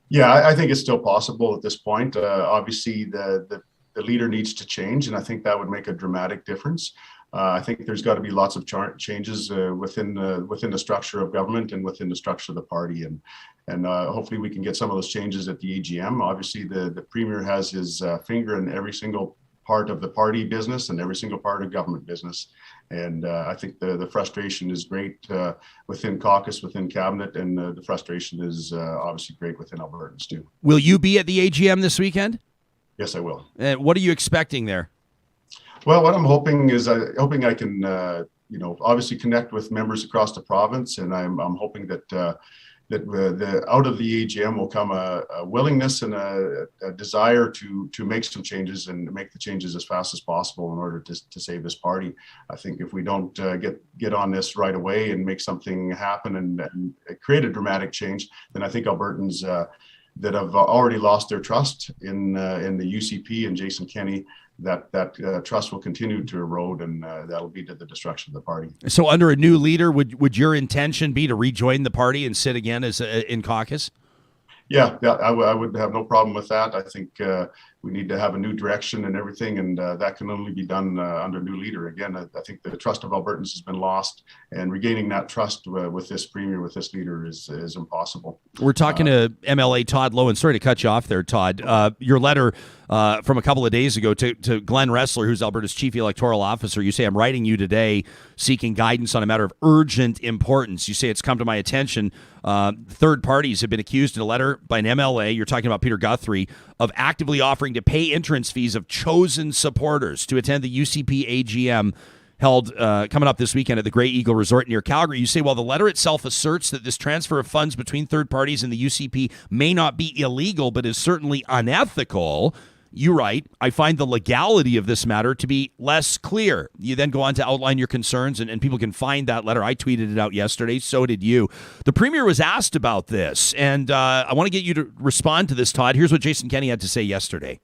Yeah, I think it's still possible at this point. Obviously, the leader needs to change, and I think that would make a dramatic difference. I think there's got to be lots of changes within the structure of government and within the structure of the party, and hopefully we can get some of those changes at the AGM. Obviously, the Premier has his finger in every single part of the party business and every single part of government business. And I think the frustration is great within caucus, within cabinet, and the frustration is obviously great within Albertans too. Will you be at the AGM this weekend? Yes, I will. What are you expecting there? Well, what I'm hoping is I can, obviously connect with members across the province, and I'm hoping that out of the AGM will come a willingness and a desire to make some changes and make the changes as fast as possible in order to save this party. I think if we don't get on this right away and make something happen and create a dramatic change, then I think Albertans that have already lost their trust in the UCP and Jason Kenney, that trust will continue to erode, and that'll be to the destruction of the party. So under a new leader, would your intention be to rejoin the party and sit again as in caucus? Yeah, I would have no problem with that. I think we need to have a new direction and everything, and that can only be done under a new leader. Again, I think the trust of Albertans has been lost, and regaining that trust with this premier, with this leader, is impossible. We're talking to MLA Todd Loewen. Sorry to cut you off there, Todd. Your letter from a couple of days ago to Glenn Ressler, who's Alberta's chief electoral officer, you say, I'm writing you today seeking guidance on a matter of urgent importance. You say it's come to my attention. Third parties have been accused in a letter by an MLA, you're talking about Peter Guthrie, of actively offering to pay entrance fees of chosen supporters to attend the UCP AGM held coming up this weekend at the Grey Eagle Resort near Calgary. You say, while the letter itself asserts that this transfer of funds between third parties and the UCP may not be illegal, but is certainly unethical, you write, I find the legality of this matter to be less clear. You then go on to outline your concerns, and people can find that letter. I tweeted it out yesterday. So did you. The premier was asked about this, and I want to get you to respond to this, Todd. Here's what Jason Kenney had to say yesterday.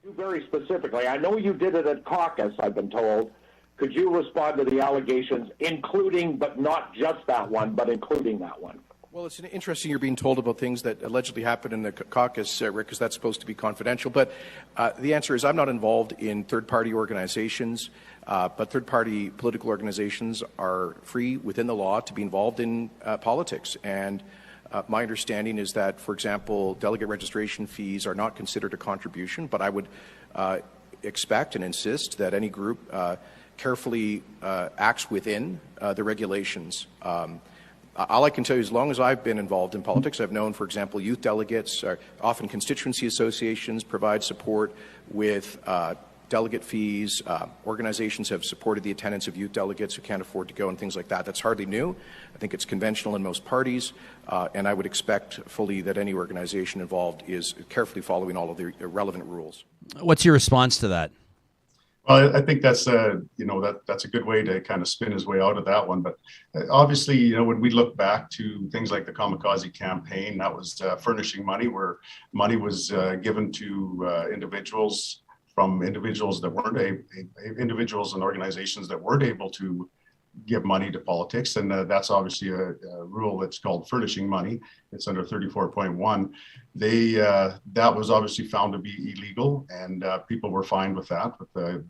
Very specifically, I know you did it at caucus, I've been told. Could you respond to the allegations, including, but not just that one, but including that one? Well, it's interesting you're being told about things that allegedly happened in the caucus, Rick, because that's supposed to be confidential. But the answer is I'm not involved in third-party organizations, but third-party political organizations are free within the law to be involved in politics. And my understanding is that, for example, delegate registration fees are not considered a contribution, but I would expect and insist that any group carefully acts within the regulations. All I can tell you, as long as I've been involved in politics, I've known, for example, youth delegates, often constituency associations provide support with delegate fees. Organizations have supported the attendance of youth delegates who can't afford to go and things like that. That's hardly new. I think it's conventional in most parties, and I would expect fully that any organization involved is carefully following all of the relevant rules. What's your response to that? Well, I think that's that's a good way to kind of spin his way out of that one. But obviously, when we look back to things like the Kamikaze campaign, that was furnishing money, where money was given to individuals that weren't individuals and organizations that weren't able to give money to politics, and that's obviously a rule that's called furnishing money. It's under 34.1. That was obviously found to be illegal, and people were fined with that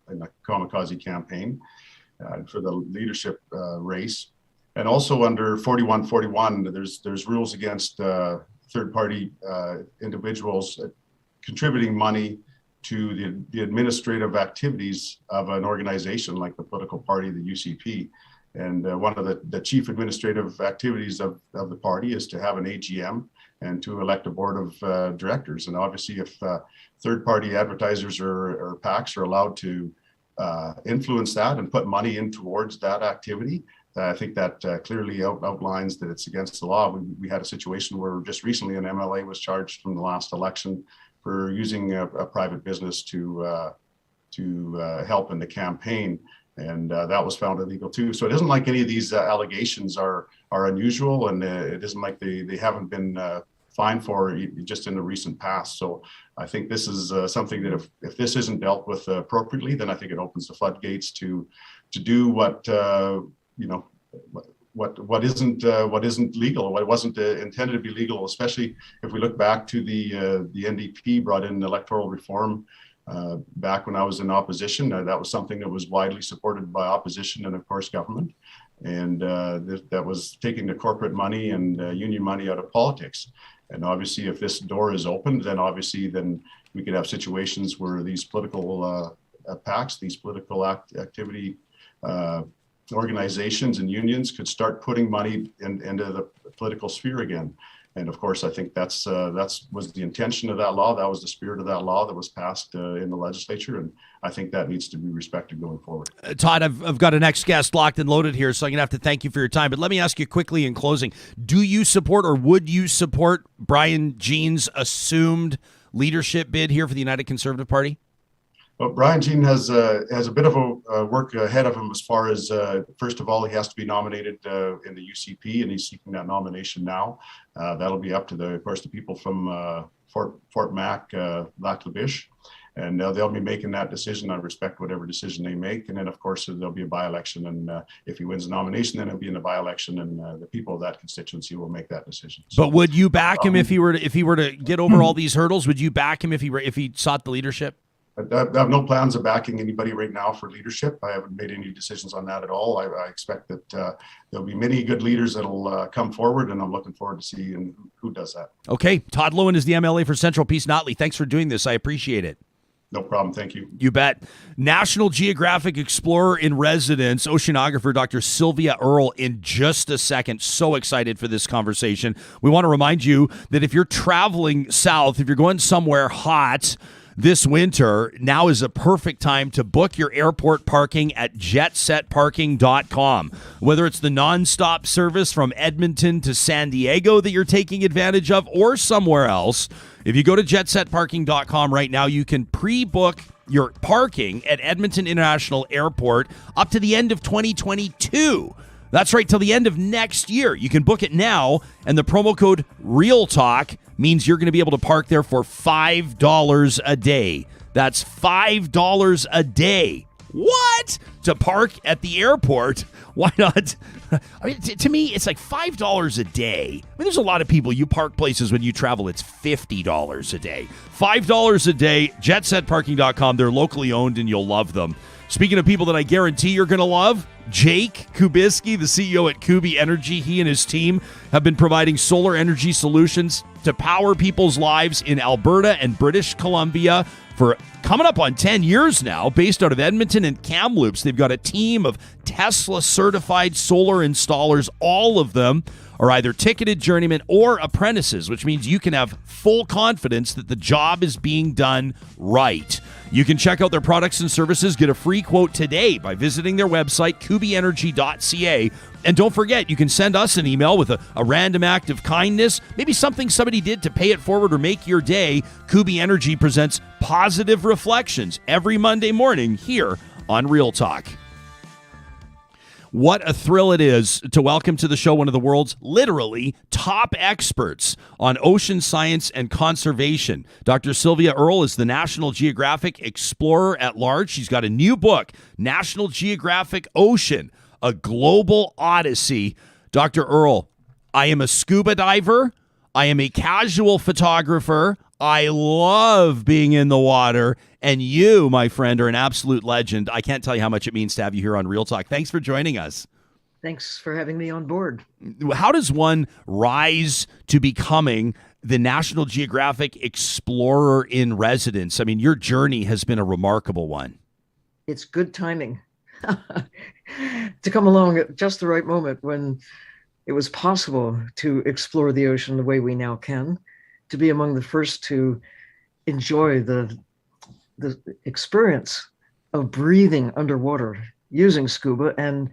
in the Kamikaze campaign for the leadership race. And also under 4141, there's rules against third-party individuals contributing money to the administrative activities of an organization like the political party, the UCP. And one of the chief administrative activities of the party is to have an AGM and to elect a board of directors. And obviously, if third-party advertisers or PACs are allowed to influence that and put money in towards that activity, I think that clearly outlines that it's against the law. We had a situation where just recently an MLA was charged from the last election for using a private business to help in the campaign. And that was found illegal too. So it isn't like any of these allegations are unusual, and it isn't like they haven't been fined for just in the recent past. So I think this is something that if this isn't dealt with appropriately, then I think it opens the floodgates to do what isn't legal, what wasn't intended to be legal. Especially if we look back to the NDP brought in electoral reform. Back when I was in opposition, that was something that was widely supported by opposition and, of course, government. And that was taking the corporate money and union money out of politics. And obviously, if this door is opened, then we could have situations where these political PACs, these political activity organizations and unions could start putting money into the political sphere again. And of course, I think that's was the intention of that law. That was the spirit of that law that was passed in the legislature. And I think that needs to be respected going forward. Todd, I've got a next guest locked and loaded here, so I'm going to have to thank you for your time. But let me ask you quickly in closing, do you support or would you support Brian Jean's assumed leadership bid here for the United Conservative Party? Well, Brian Jean has a bit of a work ahead of him as far as, first of all, he has to be nominated in the UCP, and he's seeking that nomination now. That'll be up to, of course, the people from Fort Mac, Lac La Biche, and they'll be making that decision. I respect whatever decision they make. And then, of course, there'll be a by-election, and if he wins the nomination, then it'll be in the by-election, and the people of that constituency will make that decision. So, but would you back him if he were to get over all these hurdles? Would you back him if he sought the leadership? I have no plans of backing anybody right now for leadership. I haven't made any decisions on that at all. I expect that there'll be many good leaders that'll come forward, and I'm looking forward to seeing who does that. Okay. Todd Loewen is the MLA for Central-Peace Notley. Thanks for doing this. I appreciate it. No problem. Thank you. You bet. National Geographic Explorer-In-Residence oceanographer Dr. Sylvia Earle in just a second. So excited for this conversation. We want to remind you that if you're traveling south, if you're going somewhere hot this winter, now is a perfect time to book your airport parking at jetsetparking.com. Whether it's the nonstop service from Edmonton to San Diego that you're taking advantage of or somewhere else, if you go to jetsetparking.com right now, you can pre-book your parking at Edmonton International Airport up to the end of 2022. That's right, till the end of next year. You can book it now, and the promo code REALTALK means you're going to be able to park there for $5 a day. That's $5 a day. What? To park at the airport? Why not? I mean, to me, it's like $5 a day. I mean, there's a lot of people, you park places when you travel, it's $50 a day. $5 a day, jetsetparking.com. They're locally owned, and you'll love them. Speaking of people that I guarantee you're going to love, Jake Kubisky, the CEO at Kubi Energy, he and his team have been providing solar energy solutions to power people's lives in Alberta and British Columbia for coming up on 10 years now, based out of Edmonton and Kamloops. They've got a team of Tesla-certified solar installers. All of them are either ticketed journeymen or apprentices, which means you can have full confidence that the job is being done right. You can check out their products and services, get a free quote today by visiting their website, kubienergy.ca. And don't forget, you can send us an email with a random act of kindness, maybe something somebody did to pay it forward or make your day. Kubi Energy presents Positive Reflections every Monday morning here on Real Talk. What a thrill it is to welcome to the show one of the world's literally top experts on ocean science and conservation. Dr. Sylvia Earle is the National Geographic Explorer at Large. She's got a new book, National Geographic Ocean, a Global Odyssey. Dr. Earle, I am a scuba diver. I am a casual photographer. I love being in the water. And you, my friend, are an absolute legend. I can't tell you how much it means to have you here on Real Talk. Thanks for joining us. Thanks for having me on board. How does one rise to becoming the National Geographic Explorer-In-Residence? I mean, your journey has been a remarkable one. It's good timing to come along at just the right moment when it was possible to explore the ocean the way we now can, to be among the first to enjoy the experience of breathing underwater using scuba, and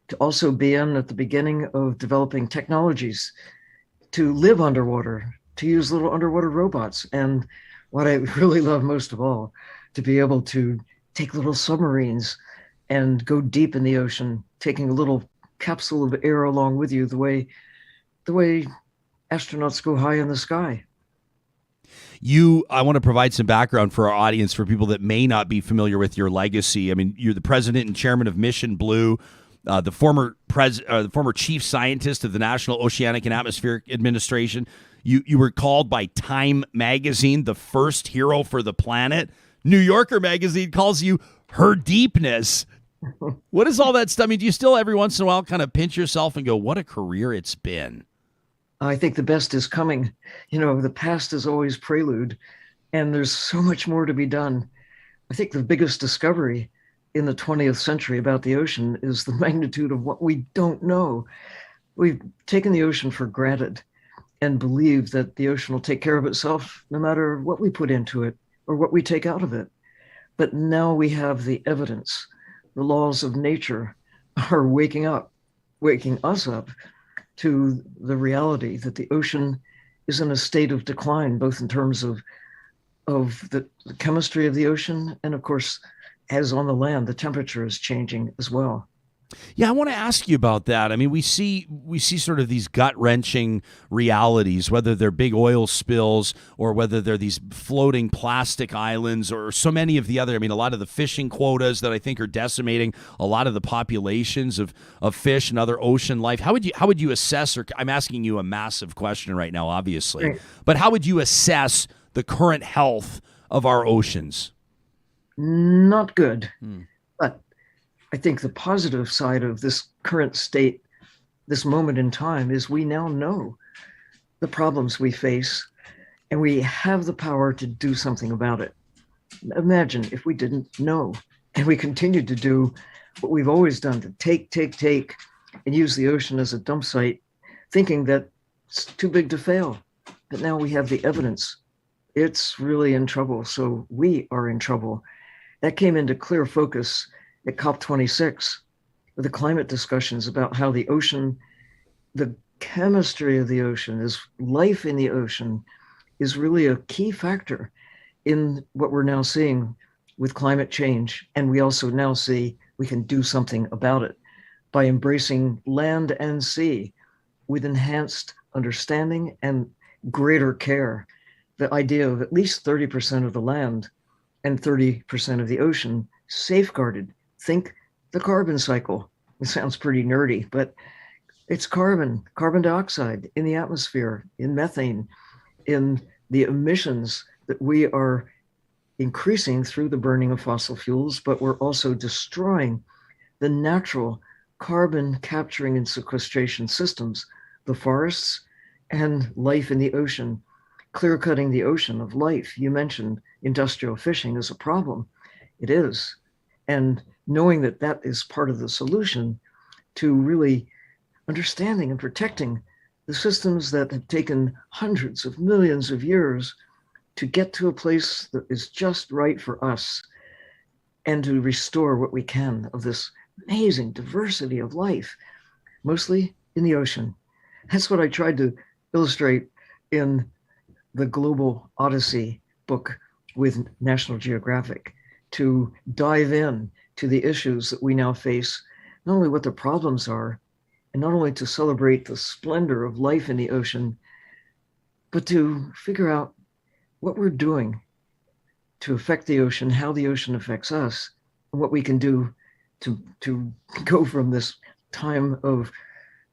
to also be in at the beginning of developing technologies to live underwater, to use little underwater robots. And what I really love most of all, to be able to take little submarines and go deep in the ocean, taking a little capsule of air along with you, the way astronauts go high in the sky. I want to provide some background for our audience, for people that may not be familiar with your legacy. I mean, you're the president and chairman of Mission Blue, the former chief scientist of the National Oceanic and Atmospheric Administration. You were called by Time magazine the first hero for the planet. New Yorker magazine calls you her deepness. What is all that stuff? I mean, do you still every once in a while kind of pinch yourself and go, what a career it's been? I think the best is coming. You know, the past is always prelude, and there's so much more to be done. I think the biggest discovery in the 20th century about the ocean is the magnitude of what we don't know. We've taken the ocean for granted, and believe that the ocean will take care of itself no matter what we put into it or what we take out of it. But now we have the evidence. The laws of nature are waking us up to the reality that the ocean is in a state of decline, both in terms of the chemistry of the ocean, and of course, as on the land, the temperature is changing as well. Yeah, I want to ask you about that. I mean, we see sort of these gut-wrenching realities, whether they're big oil spills or whether they're these floating plastic islands or so many of the other. I mean, a lot of the fishing quotas that I think are decimating a lot of the populations of fish and other ocean life. How would you assess, or I'm asking you a massive question right now, obviously, Right. but how would you assess the current health of our oceans? Not good. But I think the positive side of this current state, this moment in time, is we now know the problems we face and we have the power to do something about it. Imagine if we didn't know and we continued to do what we've always done, to take, and use the ocean as a dump site, thinking that it's too big to fail. But now we have the evidence. It's really in trouble. So we are in trouble. That came into clear focus at COP26 with the climate discussions about how the ocean, the chemistry of the ocean, is life in the ocean, is really a key factor in what we're now seeing with climate change. And we also now see we can do something about it by embracing land and sea with enhanced understanding and greater care. The idea of at least 30% of the land and 30% of the ocean safeguarded. Think the carbon cycle. It sounds pretty nerdy, but it's carbon dioxide in the atmosphere, in methane, in the emissions that we are increasing through the burning of fossil fuels, but we're also destroying the natural carbon capturing and sequestration systems, the forests and life in the ocean, clear cutting the ocean of life. You mentioned industrial fishing is a problem. It is. And knowing that that is part of the solution to really understanding and protecting the systems that have taken hundreds of millions of years to get to a place that is just right for us and to restore what we can of this amazing diversity of life, mostly in the ocean. That's what I tried to illustrate in the Global Odyssey book with National Geographic, to dive in to the issues that we now face, not only what the problems are, and not only to celebrate the splendor of life in the ocean, but to figure out what we're doing to affect the ocean, how the ocean affects us, and what we can do to go from this time of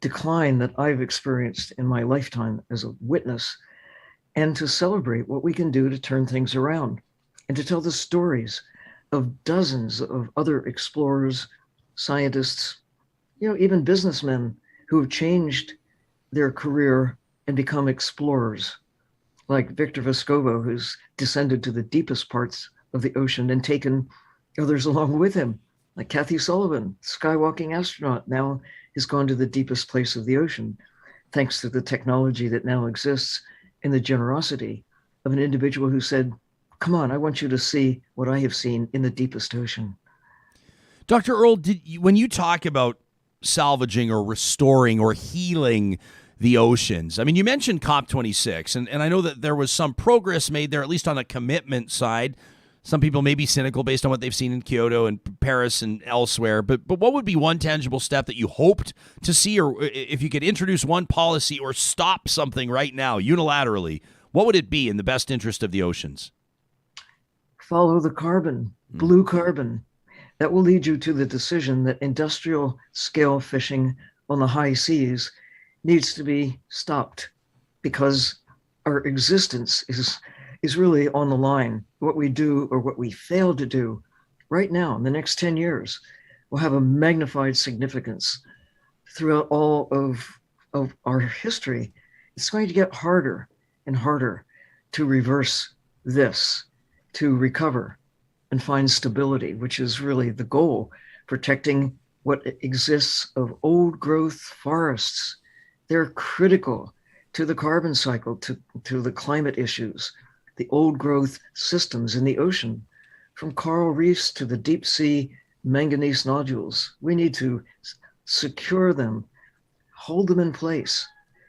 decline that I've experienced in my lifetime as a witness, and to celebrate what we can do to turn things around and to tell the stories of dozens of other explorers, scientists, even businessmen who have changed their career and become explorers, like Victor Vescovo, who's descended to the deepest parts of the ocean and taken others along with him, like Kathy Sullivan, skywalking astronaut, now has gone to the deepest place of the ocean, thanks to the technology that now exists and the generosity of an individual who said, come on, I want you to see what I have seen in the deepest ocean. Dr. Earle, when you talk about salvaging or restoring or healing the oceans, I mean, you mentioned COP26, and I know that there was some progress made there, at least on a commitment side. Some people may be cynical based on what they've seen in Kyoto and Paris and elsewhere, but what would be one tangible step that you hoped to see, or if you could introduce one policy or stop something right now unilaterally, what would it be in the best interest of the oceans? Follow the carbon, blue carbon. That will lead you to the decision that industrial scale fishing on the high seas needs to be stopped, because our existence is really on the line. What we do or what we fail to do right now in the next 10 years will have a magnified significance throughout all of our history. It's going to get harder and harder to reverse this, to recover and find stability, which is really the goal, protecting what exists of old growth forests. They're critical to the carbon cycle, to the climate issues, the old growth systems in the ocean, from coral reefs to the deep sea manganese nodules. We need to secure them, hold them in place,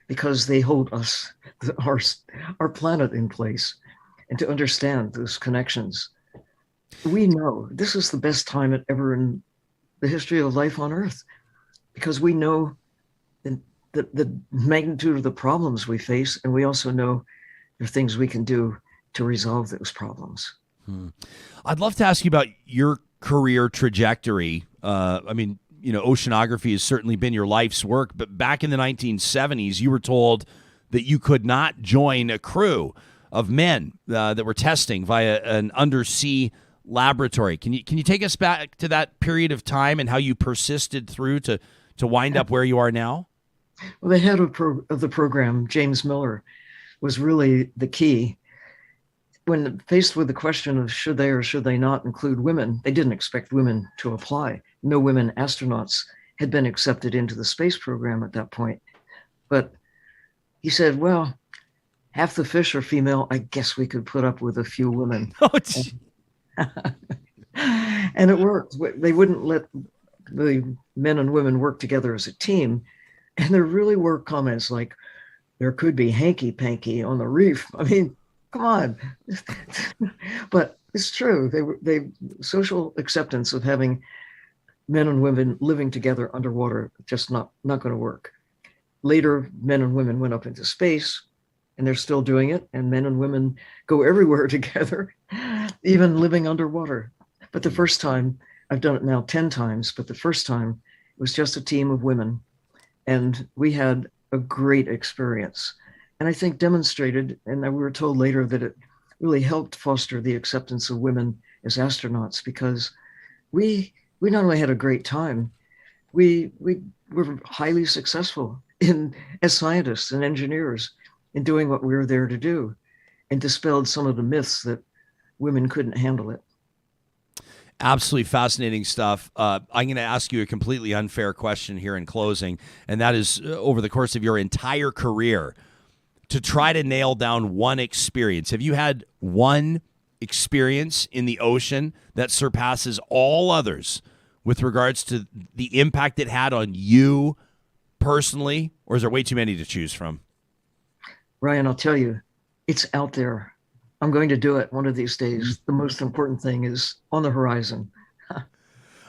because they hold us, our planet in place, and to understand those connections. We know this is the best time ever in the history of life on Earth, because we know the magnitude of the problems we face, and we also know there are things we can do to resolve those problems. I'd love to ask you about your career trajectory. I mean, you know, oceanography has certainly been your life's work, but back in the 1970s, you were told that you could not join a crew of men that were testing via an undersea laboratory. Can you take us back to that period of time and how you persisted through to wind up where you are now? Well, the head of the program, James Miller, was really the key. When faced with the question of should they or should they not include women, they didn't expect women to apply. No women astronauts had been accepted into the space program at that point. But he said, well, half the fish are female. I guess we could put up with a few women. And it worked. They wouldn't let the men and women work together as a team. And there really were comments like, there could be hanky-panky on the reef. I mean, come on. But it's true. They social acceptance of having men and women living together underwater, just not going to work. Later, men and women went up into space, and they're still doing it. And men and women go everywhere together, even living underwater. But the first time, I've done it now 10 times, but the first time it was just a team of women. And we had a great experience. And I think demonstrated, and we were told later that it really helped foster the acceptance of women as astronauts, because we not only had a great time, we were highly successful as scientists and engineers in doing what we were there to do, and dispelled some of the myths that women couldn't handle it. Absolutely fascinating stuff. I'm going to ask you a completely unfair question here in closing, and that is over the course of your entire career, to try to nail down one experience. Have you had one experience in the ocean that surpasses all others with regards to the impact it had on you personally, or is there way too many to choose from? Ryan, I'll tell you, it's out there. I'm going to do it one of these days. The most important thing is on the horizon.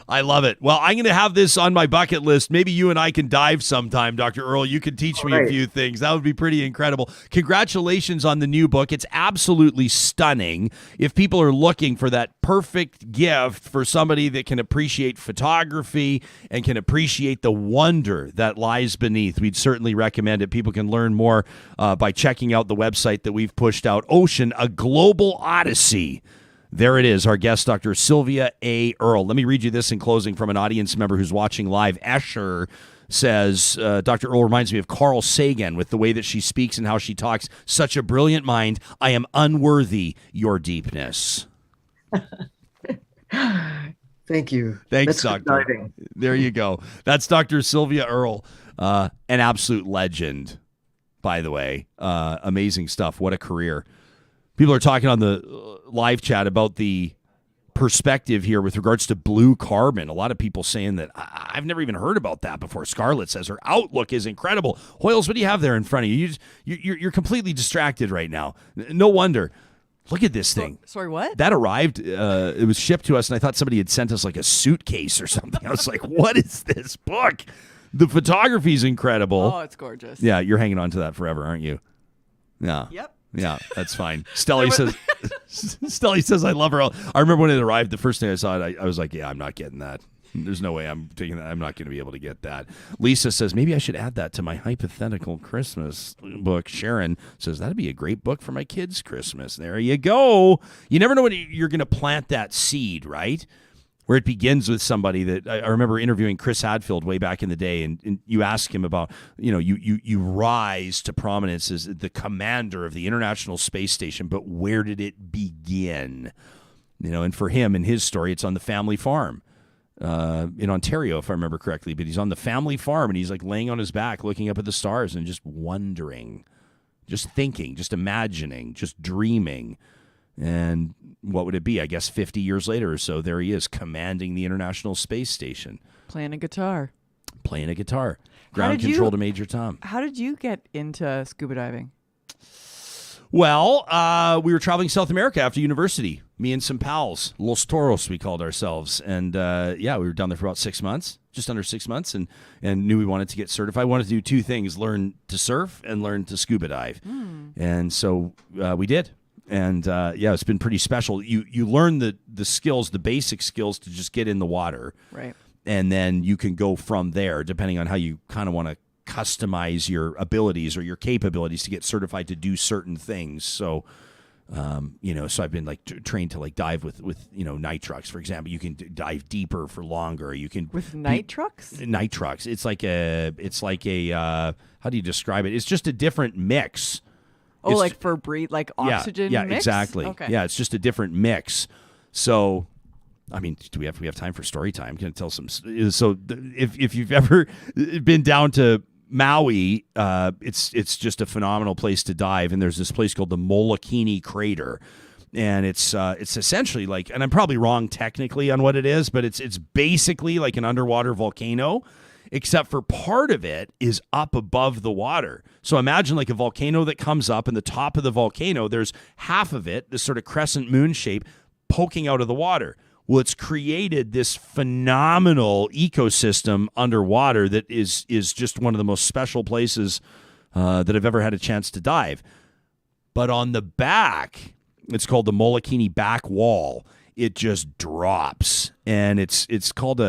I love it. Well, I'm going to have this on my bucket list. Maybe you and I can dive sometime, Dr. Earle. You can teach me a few things. That would be pretty incredible. Congratulations on the new book. It's absolutely stunning. If people are looking for that perfect gift for somebody that can appreciate photography and can appreciate the wonder that lies beneath, we'd certainly recommend it. People can learn more by checking out the website that we've pushed out, Ocean, A Global Odyssey. There it is, our guest, Dr. Sylvia A. Earle. Let me read you this in closing from an audience member who's watching live. Escher says, Dr. Earle reminds me of Carl Sagan with the way that she speaks and how she talks. Such a brilliant mind. I am unworthy your deepness. Thank you. Thanks, Doctor. There you go. That's Dr. Sylvia Earle, an absolute legend, by the way. Amazing stuff. What a career. People are talking on the live chat about the perspective here with regards to blue carbon. A lot of people saying that I've never even heard about that before. Scarlett says her outlook is incredible. Hoyles, what do you have there in front of you? You're completely distracted right now. No wonder. Look at this thing. Sorry, what? That arrived. It was shipped to us, and I thought somebody had sent us like a suitcase or something. I was like, what is this book? The photography is incredible. Oh, it's gorgeous. Yeah, you're hanging on to that forever, aren't you? Yeah. Yep. Yeah, that's fine. Stelly says, I love her. I remember when it arrived, the first thing I saw it, I was like, yeah, I'm not getting that. There's no way I'm taking that. I'm not going to be able to get that. Lisa says, maybe I should add that to my hypothetical Christmas book. Sharon says, that'd be a great book for my kids' Christmas. There you go. You never know when you're going to plant that seed, right? Where it begins with somebody that I remember interviewing Chris Hadfield way back in the day, and you ask him about, you rise to prominence as the commander of the International Space Station, but where did it begin? And for him, in his story, it's on the family farm in Ontario, if I remember correctly, but he's on the family farm, and he's like laying on his back, looking up at the stars and just wondering just thinking, just imagining, just dreaming. And what would it be? I guess 50 years later or so, there he is commanding the International Space Station. Playing a guitar. Ground control to Major Tom. How did you get into scuba diving? Well, we were traveling South America after university, me and some pals, Los Toros we called ourselves. And we were down there for about 6 months, just under 6 months, and knew we wanted to get certified. We wanted to do two things, learn to surf and learn to scuba dive. And so we did. And it's been pretty special. You learn the skills, the basic skills to just get in the water. Right. And then you can go from there, depending on how you kind of want to customize your abilities or your capabilities to get certified to do certain things. So, so I've been like trained to like dive with night trucks, for example. You can dive deeper for longer. You can with night trucks. Night trucks. It's like a how do you describe it? It's just a different mix. Oh, it's, like for breathe, like oxygen. Yeah, mix? Exactly. Okay. Yeah, it's just a different mix. So, I mean, do we have time for story time? Can I tell some? So, if you've ever been down to Maui, it's just a phenomenal place to dive. And there's this place called the Molokini Crater, and it's essentially like, and I'm probably wrong technically on what it is, but it's basically like an underwater volcano, except for part of it is up above the water. So imagine like a volcano that comes up, and the top of the volcano, there's half of it, this sort of crescent moon shape, poking out of the water. Well, it's created this phenomenal ecosystem underwater that is just one of the most special places that I've ever had a chance to dive. But on the back, it's called the Molokini back wall. It just drops, and it's called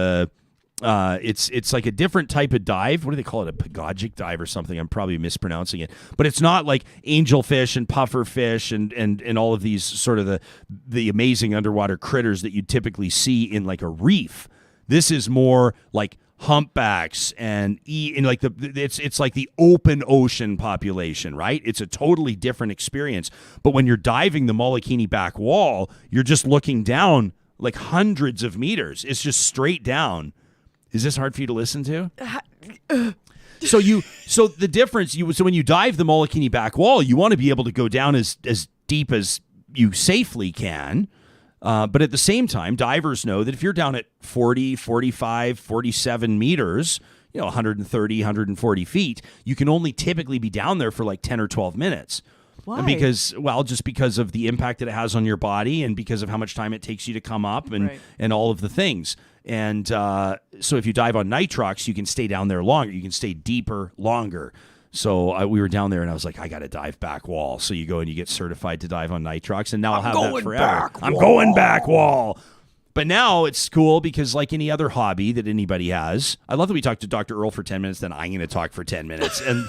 it's like a different type of dive. What do they call it? A pegogic dive or something. I'm probably mispronouncing it. But it's not like angelfish and pufferfish and all of these sort of the amazing underwater critters that you typically see in like a reef. This is more like humpbacks and like it's like the open ocean population, right? It's a totally different experience. But when you're diving the Molokini back wall, you're just looking down like hundreds of meters. It's just straight down. Is this hard for you to listen to? So the difference, so when you dive the Molokini back wall, you want to be able to go down as deep as you safely can. But at the same time, divers know that if you're down at 40, 45, 47 meters, 130, 140 feet, you can only typically be down there for like 10 or 12 minutes. Why? Just because of the impact that it has on your body, and because of how much time it takes you to come up, and all of the things. And so if you dive on night trucks, you can stay down there longer. You can stay deeper longer. So we were down there, and I was like, I got to dive back wall. So you go and you get certified to dive on night trucks, and now I'll have that forever. I'm going back wall. But now it's cool because, like any other hobby that anybody has, I love that we talked to Dr. Earle for 10 minutes, then I'm going to talk for 10 minutes. And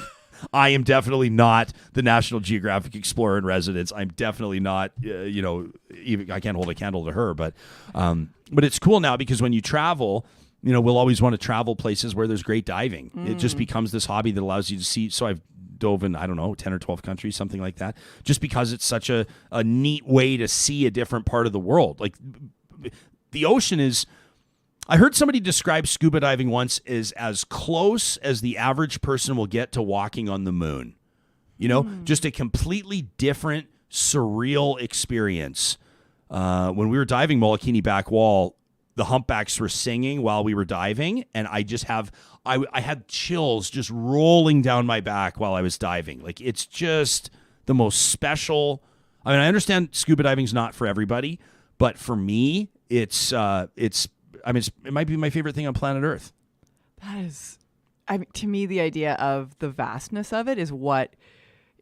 I am definitely not the National Geographic Explorer-In-Residence. I'm definitely not, even I can't hold a candle to her. But it's cool now because when you travel, we'll always want to travel places where there's great diving. It just becomes this hobby that allows you to see. So I've dove in, 10 or 12 countries, something like that, just because it's such a neat way to see a different part of the world. Like the ocean is... I heard somebody describe scuba diving once as close as the average person will get to walking on the moon. Just a completely different, surreal experience. When we were diving Molokini back wall, the humpbacks were singing while we were diving, and I had chills just rolling down my back while I was diving. Like, it's just the most special. I mean, I understand scuba diving's not for everybody, but for me, it might be my favorite thing on planet Earth. That is, to me, the idea of the vastness of it is what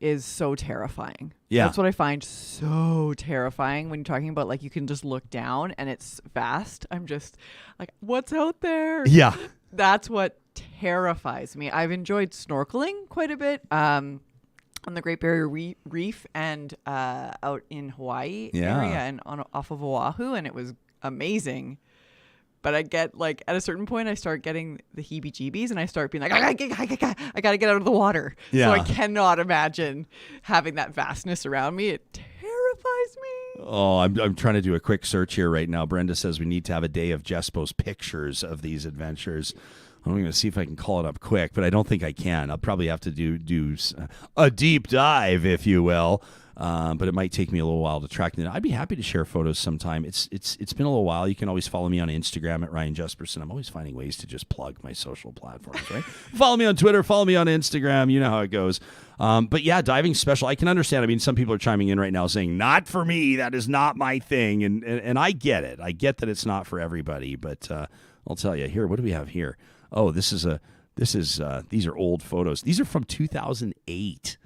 is so terrifying. Yeah. That's what I find so terrifying when you're talking about, like, you can just look down and it's vast. I'm just like, what's out there? Yeah. That's what terrifies me. I've enjoyed snorkeling quite a bit on the Great Barrier Reef and out in Hawaii area and off of Oahu, and it was amazing. But I get, like, at a certain point, I start getting the heebie-jeebies, and I start being like, I got to get out of the water. Yeah. So I cannot imagine having that vastness around me. It terrifies me. Oh, I'm trying to do a quick search here right now. Brenda says we need to have a day of Jespo's pictures of these adventures. I'm going to see if I can call it up quick, but I don't think I can. I'll probably have to do a deep dive, if you will. But it might take me a little while to track them. I'd be happy to share photos sometime. It's been a little while. You can always follow me on Instagram at Ryan Jesperson. I'm always finding ways to just plug my social platforms, right? Follow me on Twitter. Follow me on Instagram. You know how it goes. But yeah, diving special. I can understand. I mean, some people are chiming in right now saying, not for me. That is not my thing. And I get it. I get that it's not for everybody. But I'll tell you here. What do we have here? Oh, these are old photos. These are from 2008.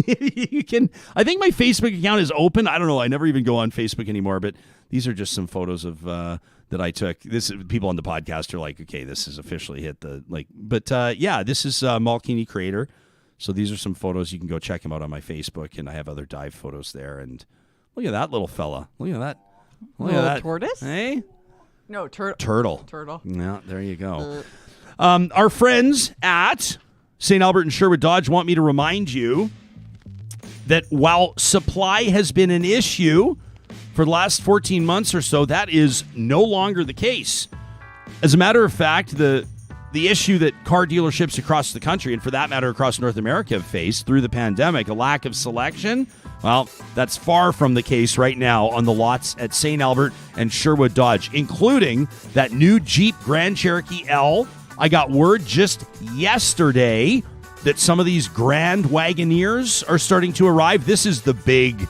You can. I think my Facebook account is open. I don't know. I never even go on Facebook anymore. But these are just some photos of that I took. This people on the podcast are like, okay, this has officially hit the like. But yeah, this is Matsqui Crater. So these are some photos. You can go check them out on my Facebook, and I have other dive photos there. And look at that little fella. Look at that. Look at that tortoise. Hey, no turtle. Turtle. Yeah, there you go. Our friends at St. Albert and Sherwood Dodge want me to remind you that while supply has been an issue for the last 14 months or so, that is no longer the case. As a matter of fact, the issue that car dealerships across the country, and for that matter across North America, have faced through the pandemic, a lack of selection, well, that's far from the case right now on the lots at St. Albert and Sherwood Dodge, including that new Jeep Grand Cherokee L. I got word just yesterday that some of these Grand Wagoneers are starting to arrive. This is the big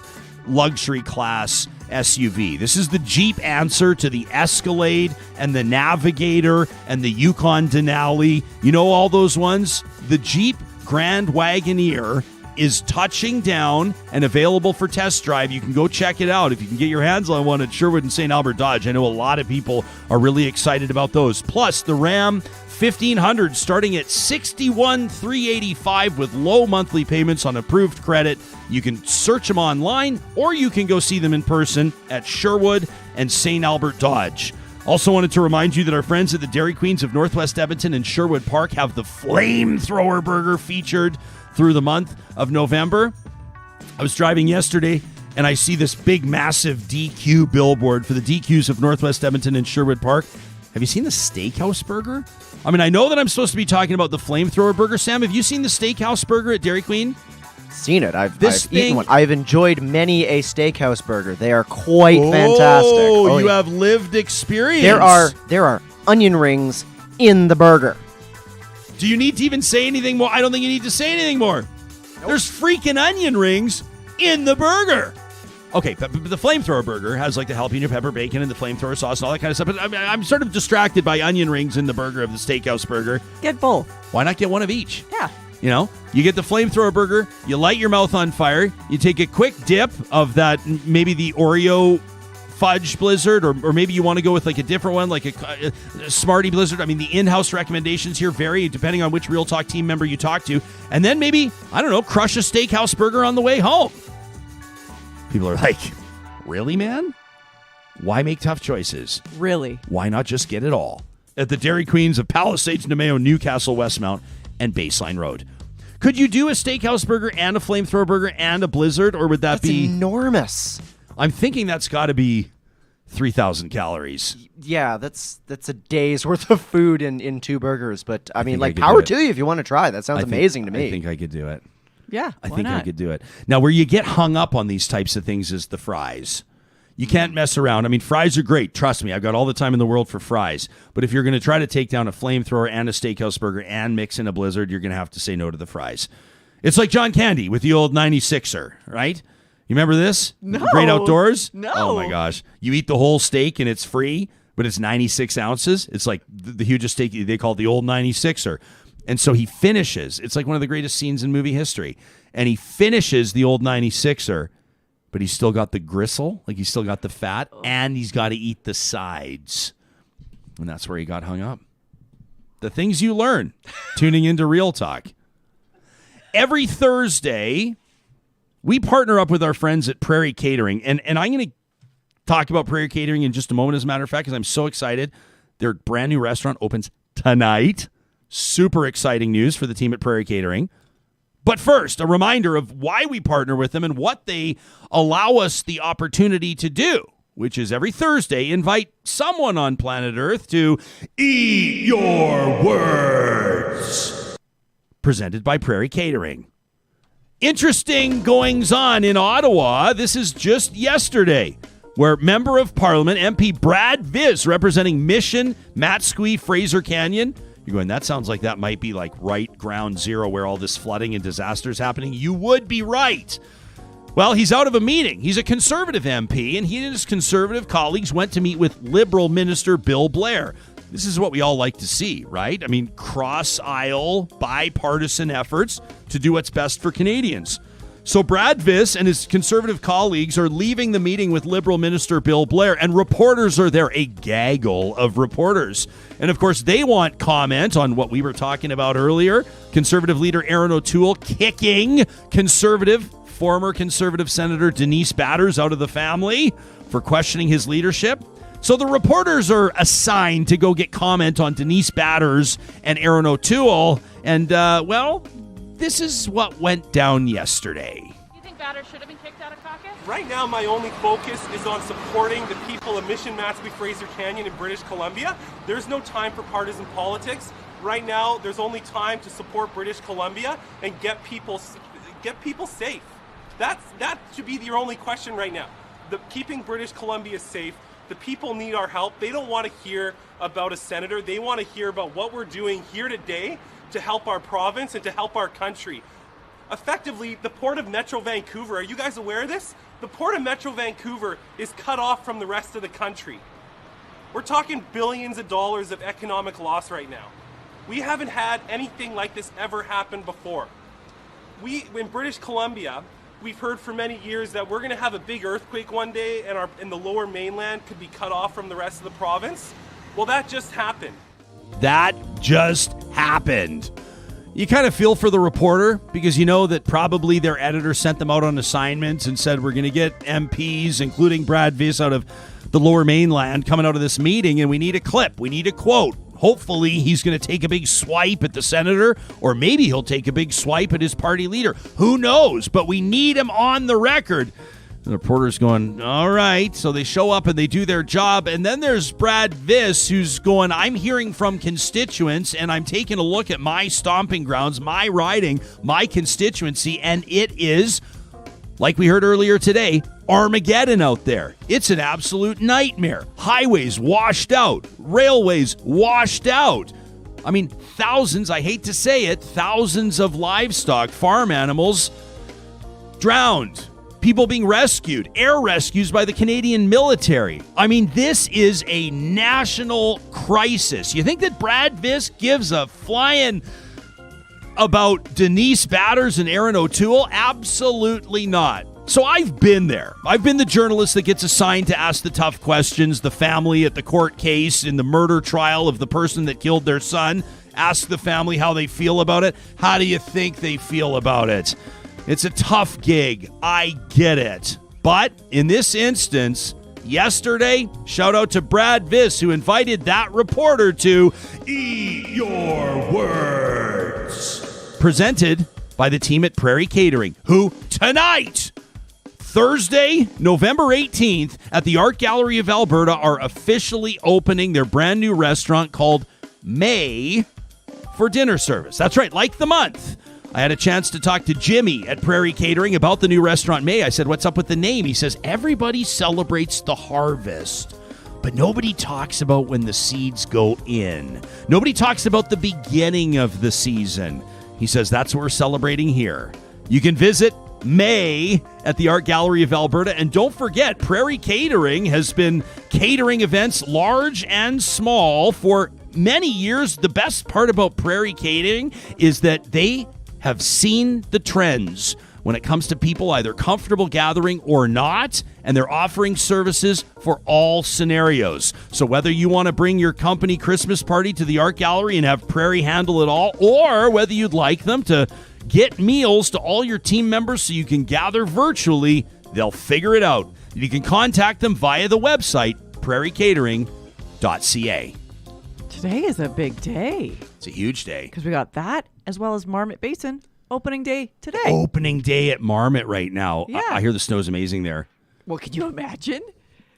luxury class SUV. This is the Jeep answer to the Escalade and the Navigator and the Yukon Denali. You know all those ones? The Jeep Grand Wagoneer is touching down and available for test drive. You can go check it out if you can get your hands on one at Sherwood and St. Albert Dodge. I know a lot of people are really excited about those. Plus, the Ram 1500 starting at $61,385 with low monthly payments on approved credit. You can search them online, or you can go see them in person at Sherwood and St. Albert Dodge. Also wanted to remind you that our friends at the Dairy Queens of Northwest Edmonton and Sherwood Park have the Flamethrower Burger featured through the month of November. I was driving yesterday, and I see this big, massive DQ billboard for the DQs of Northwest Edmonton and Sherwood Park. Have you seen the Steakhouse Burger? I mean, I know that I'm supposed to be talking about the Flamethrower Burger. Sam, have you seen the Steakhouse Burger at Dairy Queen? Seen it. I've eaten one. I've enjoyed many a steakhouse burger. They are quite fantastic. Oh, you have lived experience. There are onion rings in the burger. Do you need to even say anything more? I don't think you need to say anything more. Nope. There's freaking onion rings in the burger. Okay, but the Flamethrower Burger has like the jalapeno pepper bacon and the flamethrower sauce and all that kind of stuff. But I'm sort of distracted by onion rings in the burger of the Steakhouse Burger. Get both. Why not get one of each? Yeah. You know, you get the Flamethrower Burger, you light your mouth on fire, you take a quick dip of that, maybe the Oreo fudge blizzard, or maybe you want to go with like a different one, like a Smartie blizzard. I mean, the in-house recommendations here vary depending on which Real Talk team member you talk to. And then maybe, I don't know, crush a Steakhouse Burger on the way home. People are like, really, man? Why make tough choices? Really? Why not just get it all? At the Dairy Queens of Palisades, Nemeo, Newcastle, Westmount, and Baseline Road. Could you do a Steakhouse Burger and a Flamethrower Burger and a blizzard, or would that be enormous? I'm thinking that's got to be 3,000 calories. Yeah, that's a day's worth of food in two burgers. But I mean, like, I power to you if you want to try. That sounds amazing to me. I think I could do it. Yeah, I think I could do it. Now, where you get hung up on these types of things is the fries. You can't mess around. I mean, fries are great. Trust me, I've got all the time in the world for fries. But if you're going to try to take down a Flamethrower and a Steakhouse Burger and mix in a blizzard, you're going to have to say no to the fries. It's like John Candy with the old 96er, right? You remember this? No. Great Outdoors? No. Oh, my gosh. You eat the whole steak and it's free, but it's 96 ounces. It's like the hugest steak. They call it the old 96er. And so he finishes. It's like one of the greatest scenes in movie history. And he finishes the old 96er, but he's still got the gristle, like he's still got the fat, and he's got to eat the sides. And that's where he got hung up. The things you learn tuning into Real Talk. Every Thursday, we partner up with our friends at Prairie Catering. And I'm going to talk about Prairie Catering in just a moment, as a matter of fact, because I'm so excited. Their brand new restaurant opens tonight. Super exciting news for the team at Prairie Catering. But first, a reminder of why we partner with them and what they allow us the opportunity to do. which is every Thursday, invite someone on planet Earth to Eat Your Words. Presented by Prairie Catering. Interesting goings-on in Ottawa. This is just yesterday, where Member of Parliament, MP Brad Vis, representing Mission, Matsqui, Fraser Canyon. You're going, that sounds like that might be like right ground zero where all this flooding and disaster is happening. You would be right. Well, he's out of a meeting. He's a Conservative MP, and he and his Conservative colleagues went to meet with Liberal Minister Bill Blair. This is what we all like to see, right? I mean, cross-aisle, bipartisan efforts to do what's best for Canadians. So Brad Vis and his Conservative colleagues are leaving the meeting with Liberal Minister Bill Blair, and reporters are there, a gaggle of reporters. And, of course, they want comment on what we were talking about earlier. Conservative leader Erin O'Toole kicking former Conservative Senator Denise Batters out of the family for questioning his leadership. So the reporters are assigned to go get comment on Denise Batters and Erin O'Toole. And, this is what went down yesterday. Do you think Batters should have been kicked out of caucus? Right now, my only focus is on supporting the people of Mission, Matsqui, Fraser Canyon in British Columbia. There's no time for partisan politics. Right now, there's only time to support British Columbia and get people safe. That should be your only question right now. Keeping British Columbia safe. The people need our help. They don't want to hear about a senator. They want to hear about what we're doing here today to help our province and to help our country. Effectively, the Port of Metro Vancouver, are you guys aware of this? The Port of Metro Vancouver is cut off from the rest of the country. We're talking billions of dollars of economic loss right now. We haven't had anything like this ever happen before. In British Columbia, we've heard for many years that we're going to have a big earthquake one day and the lower mainland could be cut off from the rest of the province. Well, that just happened. That just happened. You kind of feel for the reporter because you know that probably their editor sent them out on assignments and said, we're going to get MPs, including Brad Vis, out of the lower mainland coming out of this meeting, and we need a clip. We need a quote. Hopefully he's going to take a big swipe at the senator, or maybe he'll take a big swipe at his party leader. Who knows? But we need him on the record. The reporter's going, all right. So they show up and they do their job. And then there's Brad Vis, who's going, I'm hearing from constituents and I'm taking a look at my stomping grounds, my riding, my constituency. And it is, like we heard earlier today, Armageddon out there. It's an absolute nightmare. Highways washed out. Railways washed out. I mean, thousands, I hate to say it, thousands of livestock, farm animals drowned. People being rescued, air rescues by the Canadian military. I mean, this is a national crisis. You think that Brad Vis gives a flying about Denise Batters and Erin O'Toole? Absolutely not. So I've been there. I've been the journalist that gets assigned to ask the tough questions, the family at the court case in the murder trial of the person that killed their son. Ask the family how they feel about it. How do you think they feel about it? It's a tough gig. I get it. But in this instance, yesterday, shout out to Brad Vis, who invited that reporter to Eat Your Words. Presented by the team at Prairie Catering, who tonight, Thursday, November 18th, at the Art Gallery of Alberta, are officially opening their brand new restaurant called May for dinner service. That's right, like the month. I had a chance to talk to Jimmy at Prairie Catering about the new restaurant May. I said, what's up with the name? He says, everybody celebrates the harvest, but nobody talks about when the seeds go in. Nobody talks about the beginning of the season. He says, that's what we're celebrating here. You can visit May at the Art Gallery of Alberta. And don't forget, Prairie Catering has been catering events large and small for many years. The best part about Prairie Catering is that they have seen the trends when it comes to people either comfortable gathering or not, and they're offering services for all scenarios. So whether you want to bring your company Christmas party to the Art Gallery and have Prairie handle it all, or whether you'd like them to get meals to all your team members so you can gather virtually, they'll figure it out. You can contact them via the website, prairiecatering.ca. Today is a big day. It's a huge day. Because we got that, as well as Marmot Basin opening day today. Opening day at Marmot right now. Yeah. I hear the snow's amazing there. Well, can you imagine?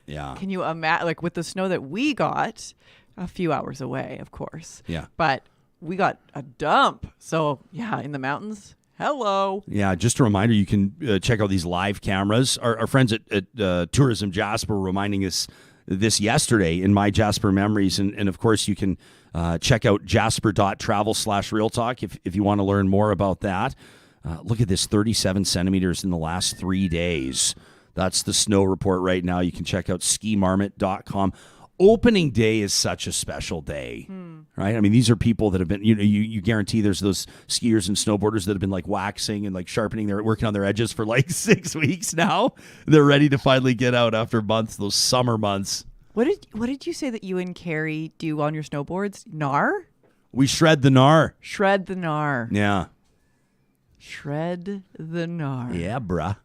Yeah. Can you imagine, like with the snow that we got a few hours away, of course. Yeah. But we got a dump. So, yeah, in the mountains. Hello. Yeah, just a reminder, you can check out these live cameras. Our friends at Tourism Jasper were reminding us this yesterday in My Jasper Memories. And of course, you can check out jasper.travel/Real Talk if you want to learn more about that. Look at this, 37 centimeters in the last 3 days. That's the snow report right now. You can check out skimarmot.com. Opening day is such a special day, right? I mean, these are people that have been, you guarantee there's those skiers and snowboarders that have been like waxing and like sharpening working on their edges for like 6 weeks now. They're ready to finally get out after months, those summer months. What did you say that you and Carrie do on your snowboards? Gnar? We shred the gnar. Shred the gnar. Yeah. Shred the gnar. Yeah, bruh.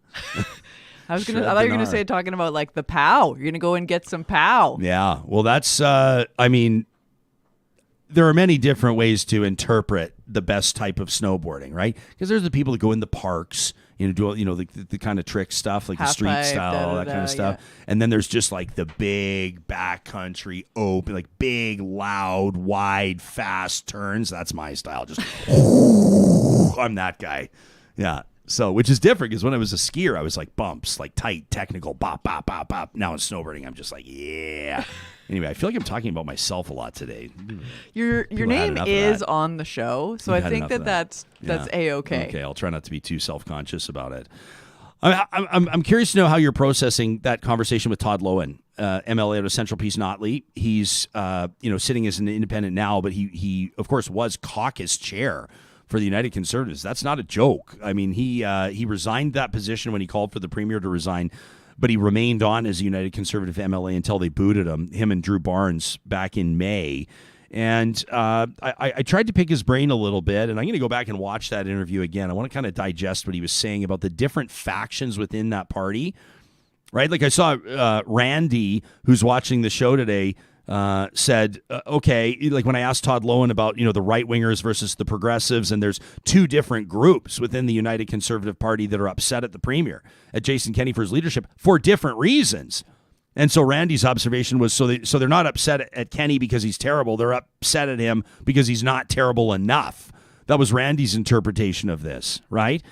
I thought you were going to say talking about like the POW. You're going to go and get some POW. Yeah. Well, that's, I mean, there are many different ways to interpret the best type of snowboarding, right? Because there's the people that go in the parks, do the kind of trick stuff, like the street style, all that kind of stuff. Yeah. And then there's just like the big backcountry open, like big, loud, wide, fast turns. That's my style. Just, I'm that guy. Yeah. So, which is different because when I was a skier, I was like bumps, like tight, technical, bop, bop, bop, bop. Now in snowboarding, I'm just like, yeah. Anyway, I feel like I'm talking about myself a lot today. Your name is on the show, so I think that's A-okay. Okay, I'll try not to be too self-conscious about it. I'm curious to know how you're processing that conversation with Todd Loewen, MLA out of Central-Peace Notley. He's sitting as an independent now, but he of course was caucus chair for the United Conservatives. That's not a joke. I mean, he resigned that position when he called for the premier to resign, but he remained on as a United Conservative MLA until they booted him and Drew Barnes back in May. And I tried to pick his brain a little bit, and I'm going to go back and watch that interview again. I want to kind of digest what he was saying about the different factions within that party, right? Like I saw Randy, who's watching the show today, said, okay, like when I asked Todd Loewen about, the right-wingers versus the progressives, and there's two different groups within the United Conservative Party that are upset at the premier, at Jason Kenney for his leadership, for different reasons. And so Randy's observation was, so they're not upset at Kenney because he's terrible. They're upset at him because he's not terrible enough. That was Randy's interpretation of this, right?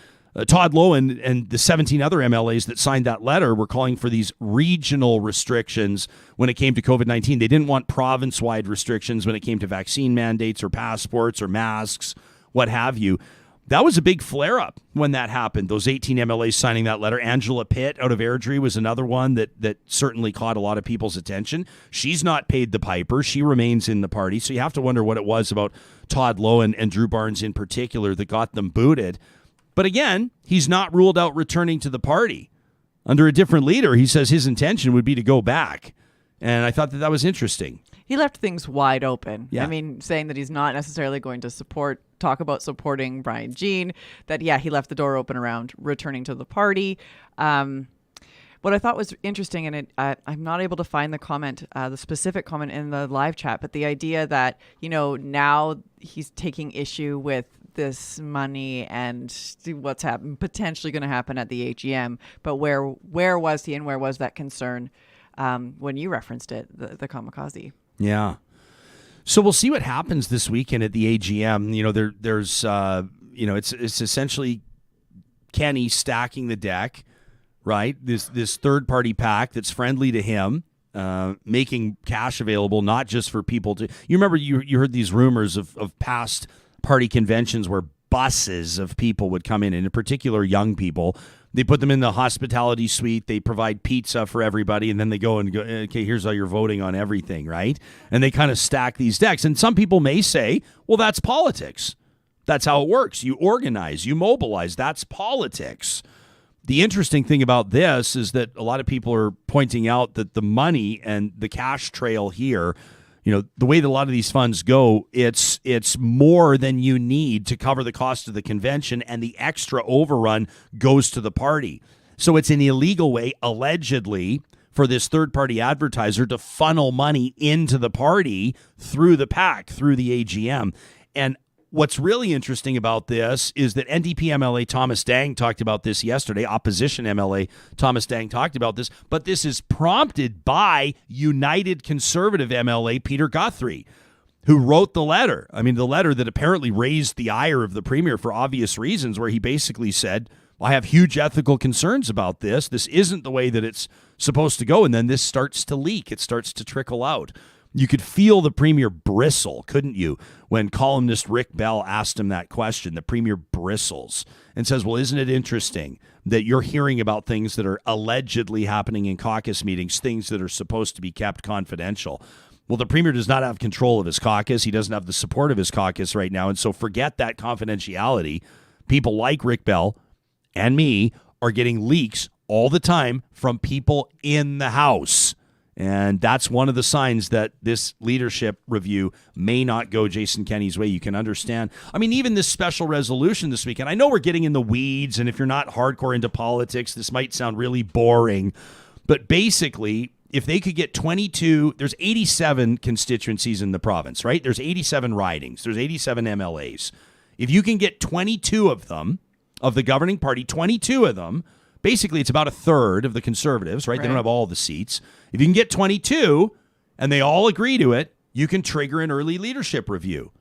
Todd Loewen and the 17 other MLAs that signed that letter were calling for these regional restrictions when it came to COVID-19. They didn't want province-wide restrictions when it came to vaccine mandates or passports or masks, what have you. That was a big flare-up when that happened, those 18 MLAs signing that letter. Angela Pitt out of Airdrie was another one that certainly caught a lot of people's attention. She's not paid the piper. She remains in the party. So you have to wonder what it was about Todd Loewen and Drew Barnes in particular that got them booted. But again, he's not ruled out returning to the party. Under a different leader, he says his intention would be to go back. And I thought that was interesting. He left things wide open. Yeah. I mean, saying that he's not necessarily going to talk about supporting Brian Jean, that, yeah, he left the door open around returning to the party. What I thought was interesting, and I'm not able to find the specific comment in the live chat, but the idea that, now he's taking issue with this money and what's potentially going to happen at the AGM. But where was he and where was that concern when you referenced it, the kamikaze? Yeah. So we'll see what happens this weekend at the AGM. There's it's essentially Kenney stacking the deck, right? This third party PAC that's friendly to him, making cash available, not just for people to. You remember you heard these rumors of past party conventions where buses of people would come in, and in particular young people. They put them in the hospitality suite. They provide pizza for everybody, and then they go, okay, here's how you're voting on everything, right? And they kind of stack these decks. And some people may say, well, that's politics. That's how it works. You organize, you mobilize. That's politics. The interesting thing about this is that a lot of people are pointing out that the money and the cash trail here, the way that a lot of these funds go, it's more than you need to cover the cost of the convention, and the extra overrun goes to the party. So it's an illegal way, allegedly, for this third-party advertiser to funnel money into the party through the PAC, through the AGM. And what's really interesting about this is that NDP MLA Thomas Dang talked about this yesterday. Opposition MLA Thomas Dang talked about this, but this is prompted by United Conservative MLA Peter Guthrie, who wrote the letter. I mean, the letter that apparently raised the ire of the premier for obvious reasons, where he basically said, I have huge ethical concerns about this. This isn't the way that it's supposed to go. And then this starts to leak. It starts to trickle out. You could feel the premier bristle, couldn't you, when columnist Rick Bell asked him that question? The premier bristles and says, well, isn't it interesting that you're hearing about things that are allegedly happening in caucus meetings, things that are supposed to be kept confidential? Well, the premier does not have control of his caucus. He doesn't have the support of his caucus right now. And so forget that confidentiality. People like Rick Bell and me are getting leaks all the time from people in the House. And that's one of the signs that this leadership review may not go Jason Kenney's way. You can understand. I mean, even this special resolution this weekend, I know we're getting in the weeds, and if you're not hardcore into politics, this might sound really boring. But basically, if they could get 22, there's 87 constituencies in the province, right? There's 87 ridings. There's 87 MLAs. If you can get 22 of them, of the governing party, 22 of them, basically it's about a third of the Conservatives, right? They don't have all the seats. If you can get 22 and they all agree to it, you can trigger an early leadership review.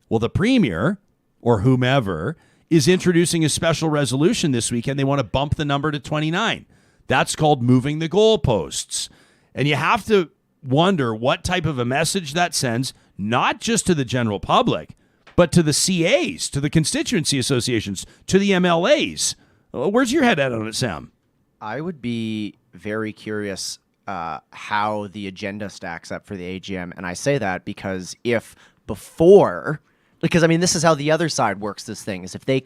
Well, the premier or whomever is introducing a special resolution this weekend. They want to bump the number to 29. That's called moving the goalposts. And you have to wonder what type of a message that sends, not just to the general public, but to the CAs, to the constituency associations, to the MLAs. Where's your head at on it, Sam? I would be very curious how the agenda stacks up for the AGM. And I say that because because I mean, this is how the other side works this thing, is if the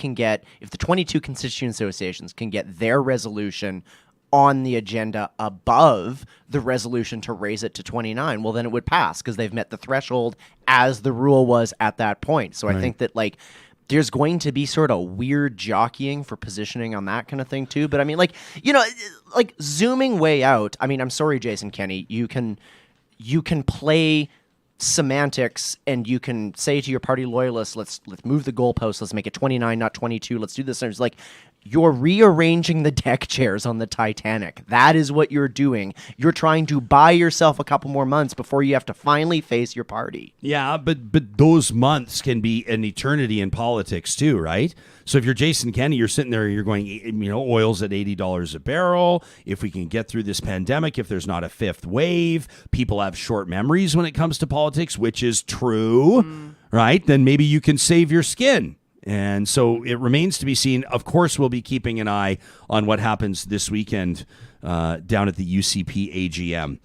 22 constituent associations can get their resolution on the agenda above the resolution to raise it to 29, well, then it would pass because they've met the threshold as the rule was at that point. So I think that there's going to be sort of weird jockeying for positioning on that kind of thing too. But I mean, zooming way out, I mean, I'm sorry, Jason Kenney, you can play semantics and you can say to your party loyalists, let's move the goalpost, let's make it 29, not 22, let's do this. And it's like, you're rearranging the deck chairs on the Titanic. That is what you're doing. You're trying to buy yourself a couple more months before you have to finally face your party. Yeah, but those months can be an eternity in politics too, right? So if you're Jason Kenney, you're sitting there, you're going, oil's at $80 a barrel. If we can get through this pandemic, if there's not a fifth wave, people have short memories when it comes to politics, which is true, right? Then maybe you can save your skin. And so it remains to be seen. Of course, we'll be keeping an eye on what happens this weekend down at the UCP AGM.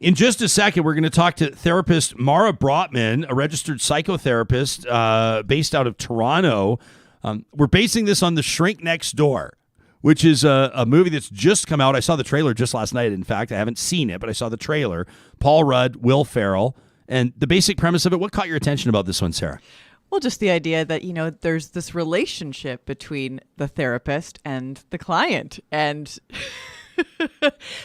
In just a second, we're going to talk to therapist Mara Brotman, a registered psychotherapist based out of Toronto. We're basing this on The Shrink Next Door, which is a movie that's just come out. I saw the trailer just last night, in fact. I haven't seen it, but I saw the trailer. Paul Rudd, Will Ferrell. And the basic premise of it, what caught your attention about this one, Sarah? Well, just the idea that, there's this relationship between the therapist and the client. And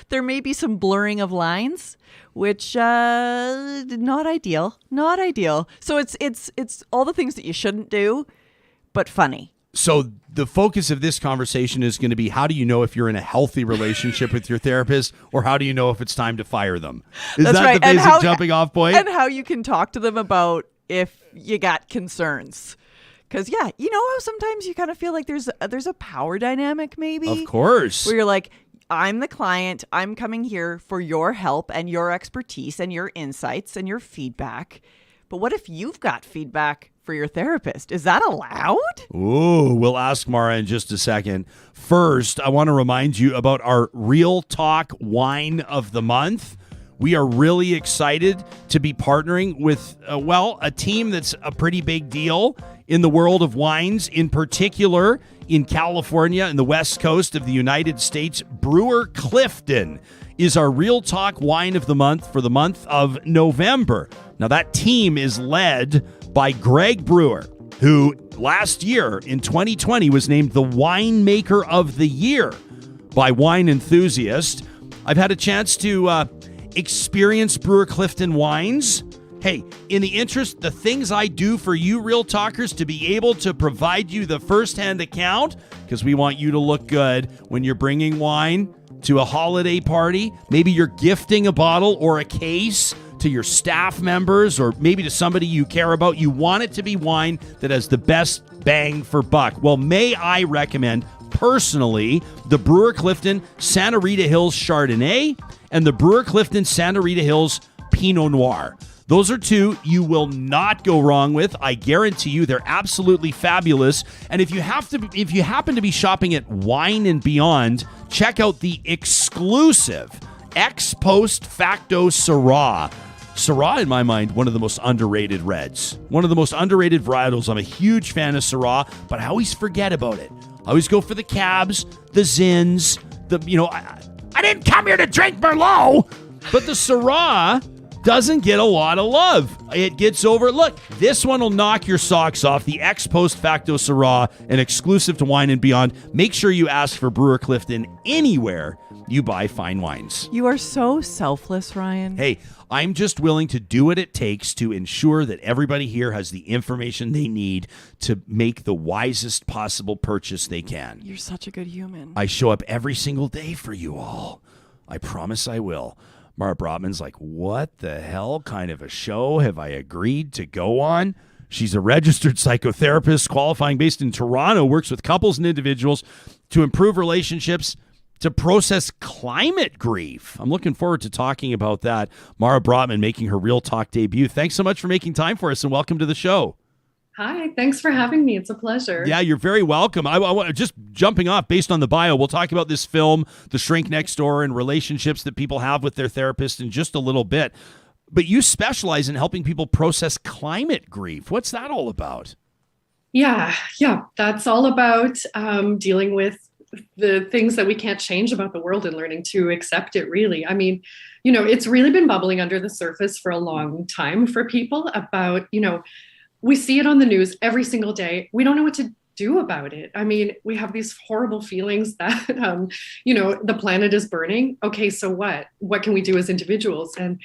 there may be some blurring of lines, which not ideal. Not ideal. So it's all the things that you shouldn't do, but funny. So the focus of this conversation is going to be, how do you know if you're in a healthy relationship with your therapist, or how do you know if it's time to fire them? Is That's that right. the basic jumping off point? And how you can talk to them about if you got concerns. Because, how sometimes you kind of feel like there's a power dynamic, maybe? Of course. Where you're like, I'm the client. I'm coming here for your help and your expertise and your insights and your feedback. But what if you've got feedback for your therapist? Is that allowed? Ooh, we'll ask Mara in just a second. First, I want to remind you about our Real Talk Wine of the Month. We are really excited to be partnering with, a team that's a pretty big deal in the world of wines, in particular in California and the West Coast of the United States. Brewer Clifton is our Real Talk Wine of the Month for the month of November. Now, that team is led by Greg Brewer, who last year in 2020 was named the Winemaker of the Year by Wine Enthusiast. I've had a chance to experience Brewer Clifton wines, Hey, in the interest, the things I do for you real talkers to be able to provide you the first-hand account, because we want you to look good when you're bringing wine to a holiday party. Maybe you're gifting a bottle or a case to your staff members or maybe to somebody you care about. You want it to be wine that has the best bang for buck. Well, may I recommend personally the Brewer Clifton Santa Rita Hills Chardonnay and the Brewer Clifton Santa Rita Hills Pinot Noir. Those are two you will not go wrong with. I guarantee you they're absolutely fabulous. And if you happen to be shopping at Wine and Beyond, check out the exclusive ex post facto Syrah. Syrah, in my mind, one of the most underrated reds. One of the most underrated varietals. I'm a huge fan of Syrah, but I always forget about it. I always go for the Cabs, the Zins, I didn't come here to drink Merlot, but the Syrah doesn't get a lot of love. It gets over. Look, this one will knock your socks off. The ex post facto Syrah, an exclusive to Wine and Beyond. Make sure you ask for Brewer Clifton anywhere you buy fine wines. You are so selfless, Ryan. Hey, I'm just willing to do what it takes to ensure that everybody here has the information they need to make the wisest possible purchase they can. You're such a good human. I show up every single day for you all. I promise I will. Mara Brotman's like, what the hell kind of a show have I agreed to go on? She's a registered psychotherapist, qualifying based in Toronto, works with couples and individuals to improve relationships, to process climate grief. I'm looking forward to talking about that. Mara Brotman making her Real Talk debut. Thanks so much for making time for us and welcome to the show. Hi, thanks for having me. It's a pleasure. Yeah, you're very welcome. I want just jumping off based on the bio. We'll talk about this film, The Shrink Next Door, and relationships that people have with their therapist in just a little bit. But you specialize in helping people process climate grief. What's that all about? Yeah, that's all about dealing with the things that we can't change about the world and learning to accept it, really. I mean, it's really been bubbling under the surface for a long time for people about, we see it on the news every single day. We don't know what to do about it. I mean, we have these horrible feelings that, the planet is burning. Okay, so what? What can we do as individuals? And,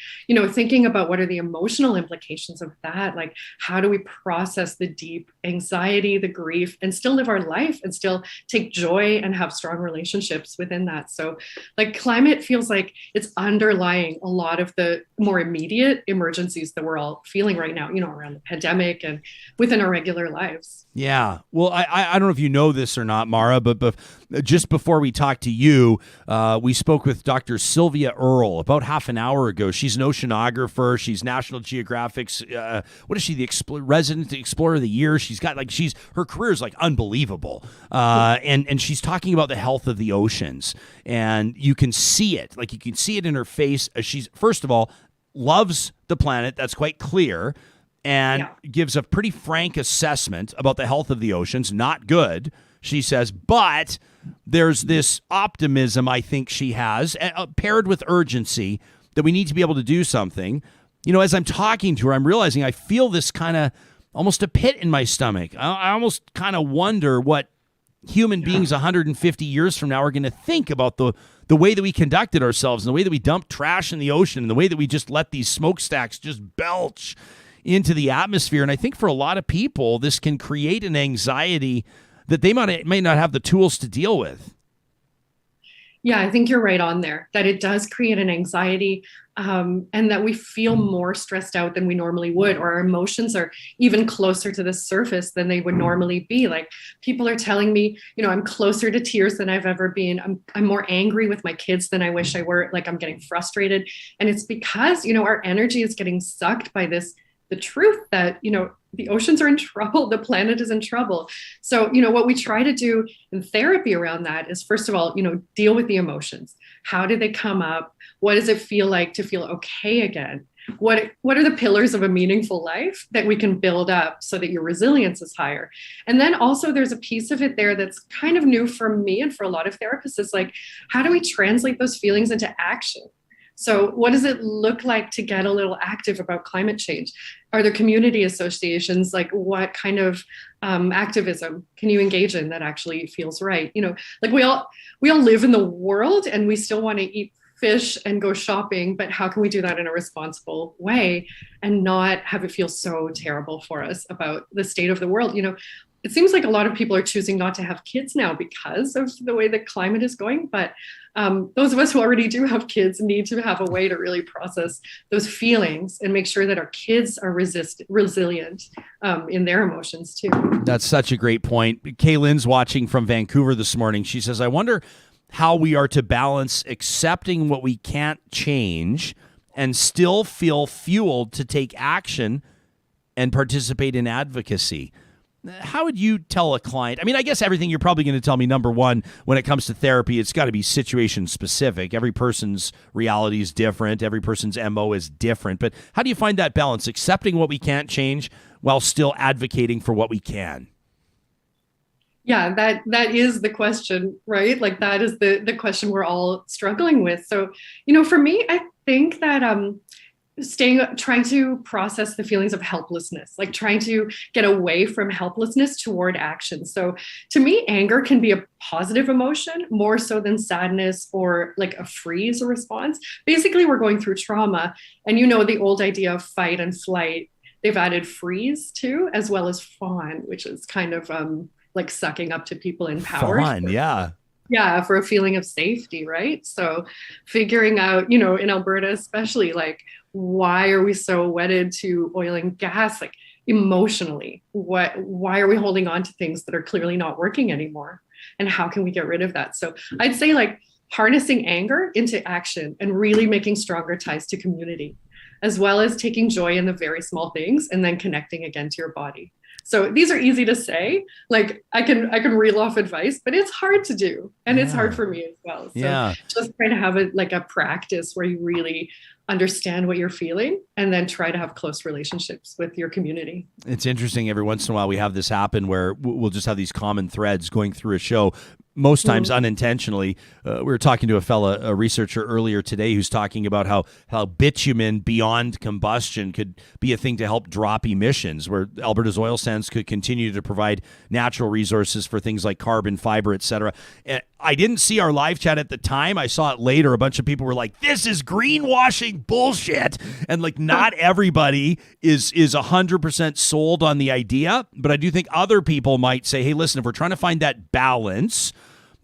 thinking about what are the emotional implications of that? Like, how do we process the deep anxiety, the grief, and still live our life and still take joy and have strong relationships within that? So, like, climate feels like it's underlying a lot of the more immediate emergencies that we're all feeling right now, around the pandemic and within our regular lives. Yeah. Well, I don't know if you know this or not, Mara, but just before we talked to you, we spoke with Dr. Sylvia Earle about half an hour ago. She's an oceanographer. She's National Geographic's, what is she, the resident Explorer of the Year? She's got her career is unbelievable. And she's talking about the health of the oceans. And you can see it. You can see it in her face. She's, first of all, loves the planet. That's quite clear. And gives a pretty frank assessment about the health of the oceans. Not good, she says, but there's this optimism I think she has, paired with urgency, that we need to be able to do something. As I'm talking to her, I'm realizing I feel this kind of almost a pit in my stomach. I almost kind of wonder what human beings 150 years from now are going to think about the way that we conducted ourselves and the way that we dumped trash in the ocean and the way that we just let these smokestacks just belch into the atmosphere. And I think for a lot of people, this can create an anxiety that they may not have the tools to deal with. Yeah, I think you're right on there, that it does create an anxiety and that we feel more stressed out than we normally would, or our emotions are even closer to the surface than they would normally be. Like, people are telling me, I'm closer to tears than I've ever been. I'm more angry with my kids than I wish I were. Like, I'm getting frustrated. And it's because, our energy is getting sucked by the truth that, the oceans are in trouble, the planet is in trouble. So, what we try to do in therapy around that is, first of all, deal with the emotions. How did they come up? What does it feel like to feel okay again? What are the pillars of a meaningful life that we can build up so that your resilience is higher? And then also there's a piece of it there that's kind of new for me and for a lot of therapists. Is like, how do we translate those feelings into action? So what does it look like to get a little active about climate change? Are there community associations? Like, what kind of activism can you engage in that actually feels right? We all live in the world and we still want to eat fish and go shopping, but how can we do that in a responsible way and not have it feel so terrible for us about the state of the world? You know, it seems like a lot of people are choosing not to have kids now because of the way the climate is going. But those of us who already do have kids need to have a way to really process those feelings and make sure that our kids are resilient in their emotions too. That's such a great point. Kaylin's watching from Vancouver this morning. She says, I wonder how we are to balance accepting what we can't change and still feel fueled to take action and participate in advocacy. How would you tell a client? I mean, I guess everything you're probably going to tell me, number one, when it comes to therapy, it's got to be situation specific. Every person's reality is different. Every person's MO is different. But how do you find that balance, accepting what we can't change while still advocating for what we can? Yeah, that is the question, right? Like that is the question we're all struggling with. So, you know, for me, I think that trying to process the feelings of helplessness, like trying to get away from helplessness toward action. So to me, anger can be a positive emotion more so than sadness or like a freeze response. Basically, we're going through trauma, and you know the old idea of fight and flight, they've added freeze too, as well as fawn, which is kind of like sucking up to people in power. Fawn, yeah. Yeah, for a feeling of safety, right? So figuring out, you know, in Alberta especially, like, why are we so wedded to oil and gas? Like emotionally, why are we holding on to things that are clearly not working anymore? And how can we get rid of that? So I'd say like harnessing anger into action and really making stronger ties to community, as well as taking joy in the very small things and then connecting again to your body. So these are easy to say, like I can reel off advice, but it's hard to do. And it's hard for me as well. So just trying to have a practice where you really understand what you're feeling and then try to have close relationships with your community. It's interesting. Every once in a while we have this happen where we'll just have these common threads going through a show, most times unintentionally. We were talking to a researcher earlier today who's talking about how bitumen beyond combustion could be a thing to help drop emissions, where Alberta's oil sands could continue to provide natural resources for things like carbon fiber, et cetera. And I didn't see our live chat at the time. I saw it later. A bunch of people were like, this is greenwashing bullshit. And like, not everybody is 100% sold on the idea, but I do think other people might say, hey, listen, if we're trying to find that balance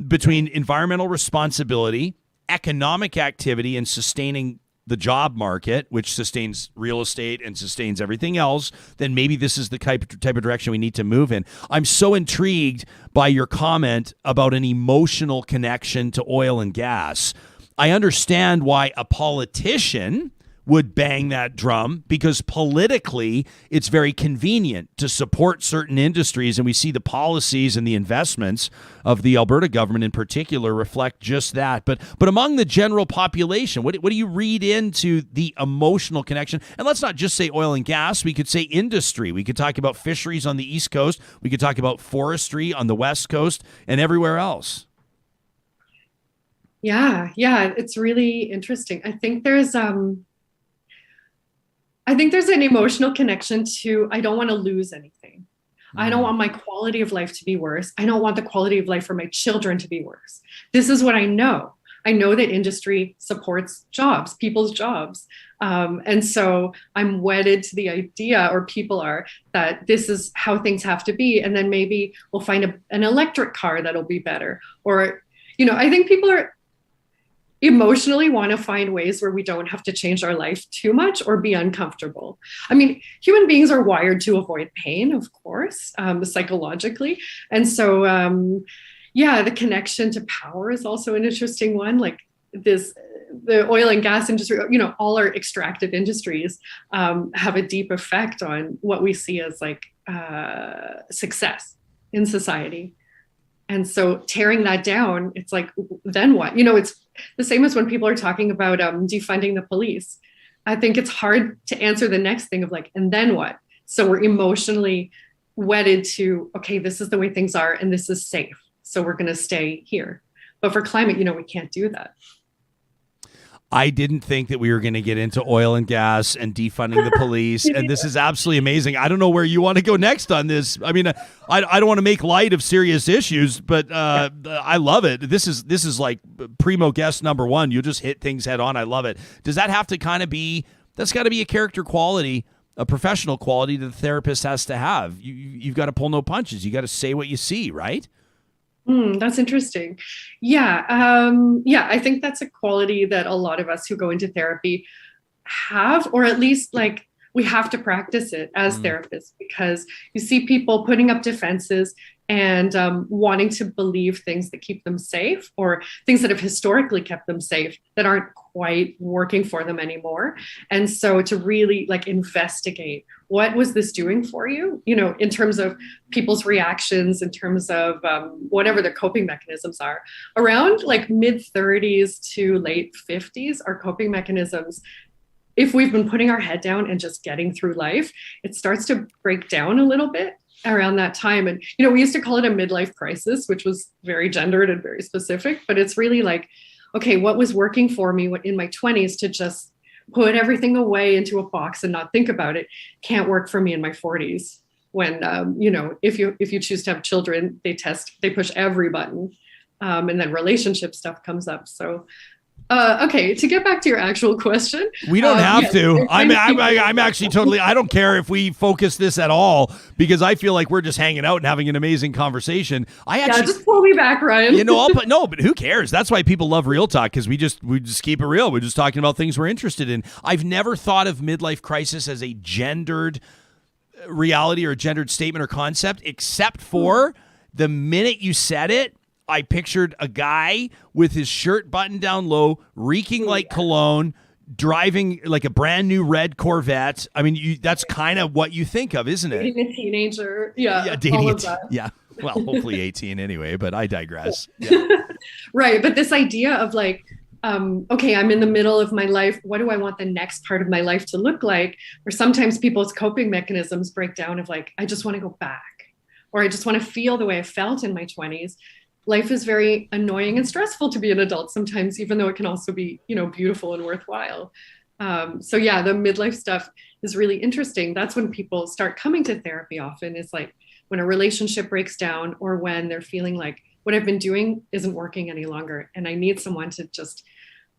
between environmental responsibility, economic activity, and sustaining the job market, which sustains real estate and sustains everything else, then maybe this is the type of direction we need to move in. I'm so intrigued by your comment about an emotional connection to oil and gas. I understand why a politician would bang that drum, because politically it's very convenient to support certain industries, and we see the policies and the investments of the Alberta government in particular reflect just that. But among the general population, what do you read into the emotional connection? And let's not just say oil and gas. We could say industry. We could talk about fisheries on the East Coast. We could talk about forestry on the West Coast and everywhere else. Yeah, it's really interesting. I think there's an emotional connection to, I don't want to lose anything. I don't want my quality of life to be worse. I don't want the quality of life for my children to be worse. This is what I know. I know that industry supports jobs, people's jobs. And so I'm wedded to the idea, or people are, that this is how things have to be. And then maybe we'll find an electric car that'll be better. Or, you know, I think people are emotionally want to find ways where we don't have to change our life too much or be uncomfortable. I mean, human beings are wired to avoid pain, of course, psychologically. And so, the connection to power is also an interesting one. Like the oil and gas industry, you know, all our extractive industries have a deep effect on what we see as like success in society. And so tearing that down, it's like, then what? You know, it's the same as when people are talking about defunding the police. I think it's hard to answer the next thing of like, and then what? So we're emotionally wedded to, okay, this is the way things are and this is safe. So we're going to stay here. But for climate, you know, we can't do that. I didn't think that we were going to get into oil and gas and defunding the police, and this is absolutely amazing. I don't know where you want to go next on this. I mean, I don't want to make light of serious issues, but I love it. This is like primo guest number one. You just hit things head on. I love it. Does that have to kind of be? That's got to be a character quality, a professional quality that the therapist has to have. You've got to pull no punches. You got to say what you see, right? That's interesting. Yeah. I think that's a quality that a lot of us who go into therapy have, or at least like we have to practice it as therapists, because you see people putting up defenses and wanting to believe things that keep them safe, or things that have historically kept them safe that aren't quite working for them anymore. And so to really like investigate, what was this doing for you? You know, in terms of people's reactions, in terms of whatever their coping mechanisms are. Around like mid-30s to late 50s, our coping mechanisms, if we've been putting our head down and just getting through life, it starts to break down a little bit around that time. And, you know, we used to call it a midlife crisis, which was very gendered and very specific, but it's really like, okay, what was working for me in my 20s to just put everything away into a box and not think about it can't work for me in my 40s. When, you know, if you choose to have children, they push every button, and then relationship stuff comes up. So, okay, to get back to your actual question. We don't have to. I'm actually totally, I don't care if we focus this at all, because I feel like we're just hanging out and having an amazing conversation. Just pull me back, Ryan. You know, but who cares? That's why people love Real Talk, because we just keep it real. We're just talking about things we're interested in. I've never thought of midlife crisis as a gendered reality or a gendered statement or concept, except for the minute you said it, I pictured a guy with his shirt buttoned down low, reeking like cologne, driving like a brand new red Corvette. I mean, that's kind of what you think of, isn't it? Dating a teenager. Yeah, dating all of that. Yeah. Well, hopefully 18 anyway, but I digress. Yeah. Right. But this idea of like, okay, I'm in the middle of my life. What do I want the next part of my life to look like? Or sometimes people's coping mechanisms break down of like, I just want to go back, or I just want to feel the way I felt in my 20s. Life is very annoying and stressful to be an adult sometimes, even though it can also be, you know, beautiful and worthwhile. So yeah, the midlife stuff is really interesting. That's when people start coming to therapy often, is like when a relationship breaks down, or when they're feeling like what I've been doing isn't working any longer, and I need someone to just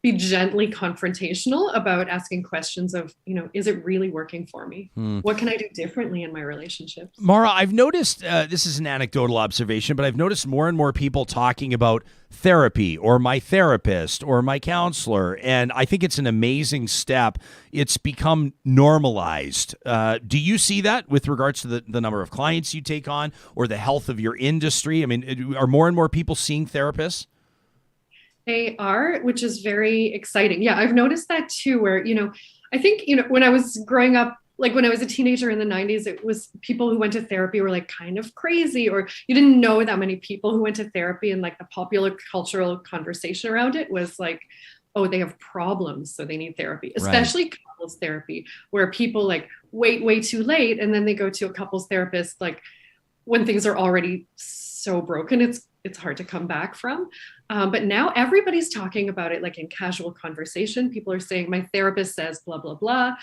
be gently confrontational about asking questions of, you know, is it really working for me? What can I do differently in my relationships? Mara, I've noticed, this is an anecdotal observation, but I've noticed more and more people talking about therapy or my therapist or my counselor, and I think it's an amazing step. It's become normalized. Do you see that with regards to the number of clients you take on or the health of your industry? I mean, are more and more people seeing therapists? They are, which is very exciting. Yeah, I've noticed that too, where, you know, I think, you know, when I was growing up, like when I was a teenager in the 90s, it was people who went to therapy were like kind of crazy, or you didn't know that many people who went to therapy, and like the popular cultural conversation around it was like, oh, they have problems, so they need therapy, especially couples therapy, where people like wait way too late, and then they go to a couples therapist like when things are already so broken, it's hard to come back from. But now everybody's talking about it like in casual conversation. People are saying, my therapist says blah, blah, blah.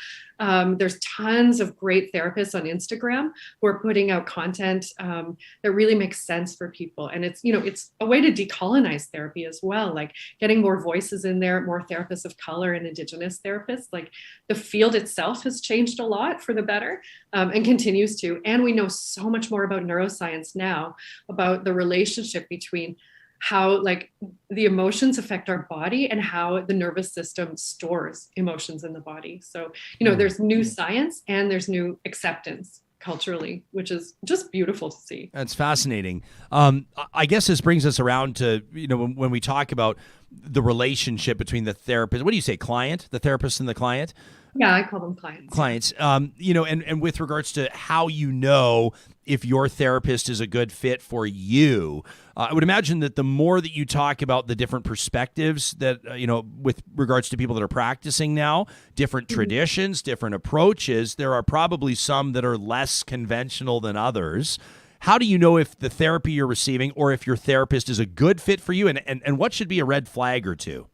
There's tons of great therapists on Instagram who are putting out content that really makes sense for people. And it's, you know, it's a way to decolonize therapy as well, like getting more voices in there, more therapists of color and Indigenous therapists. Like the field itself has changed a lot for the better, and continues to. And we know so much more about neuroscience now, about the relationship between how like the emotions affect our body and how the nervous system stores emotions in the body. So, you know, there's new science and there's new acceptance culturally, which is just beautiful to see. That's fascinating. I guess this brings us around to, you know, when we talk about the relationship between the therapist, what do you say, client, the therapist and the client? Yeah, I call them clients. Clients, you know, and with regards to how you know if your therapist is a good fit for you, I would imagine that the more that you talk about the different perspectives that, you know, with regards to people that are practicing now, different traditions, different approaches, there are probably some that are less conventional than others. How do you know if the therapy you're receiving or if your therapist is a good fit for you, and what should be a red flag or two?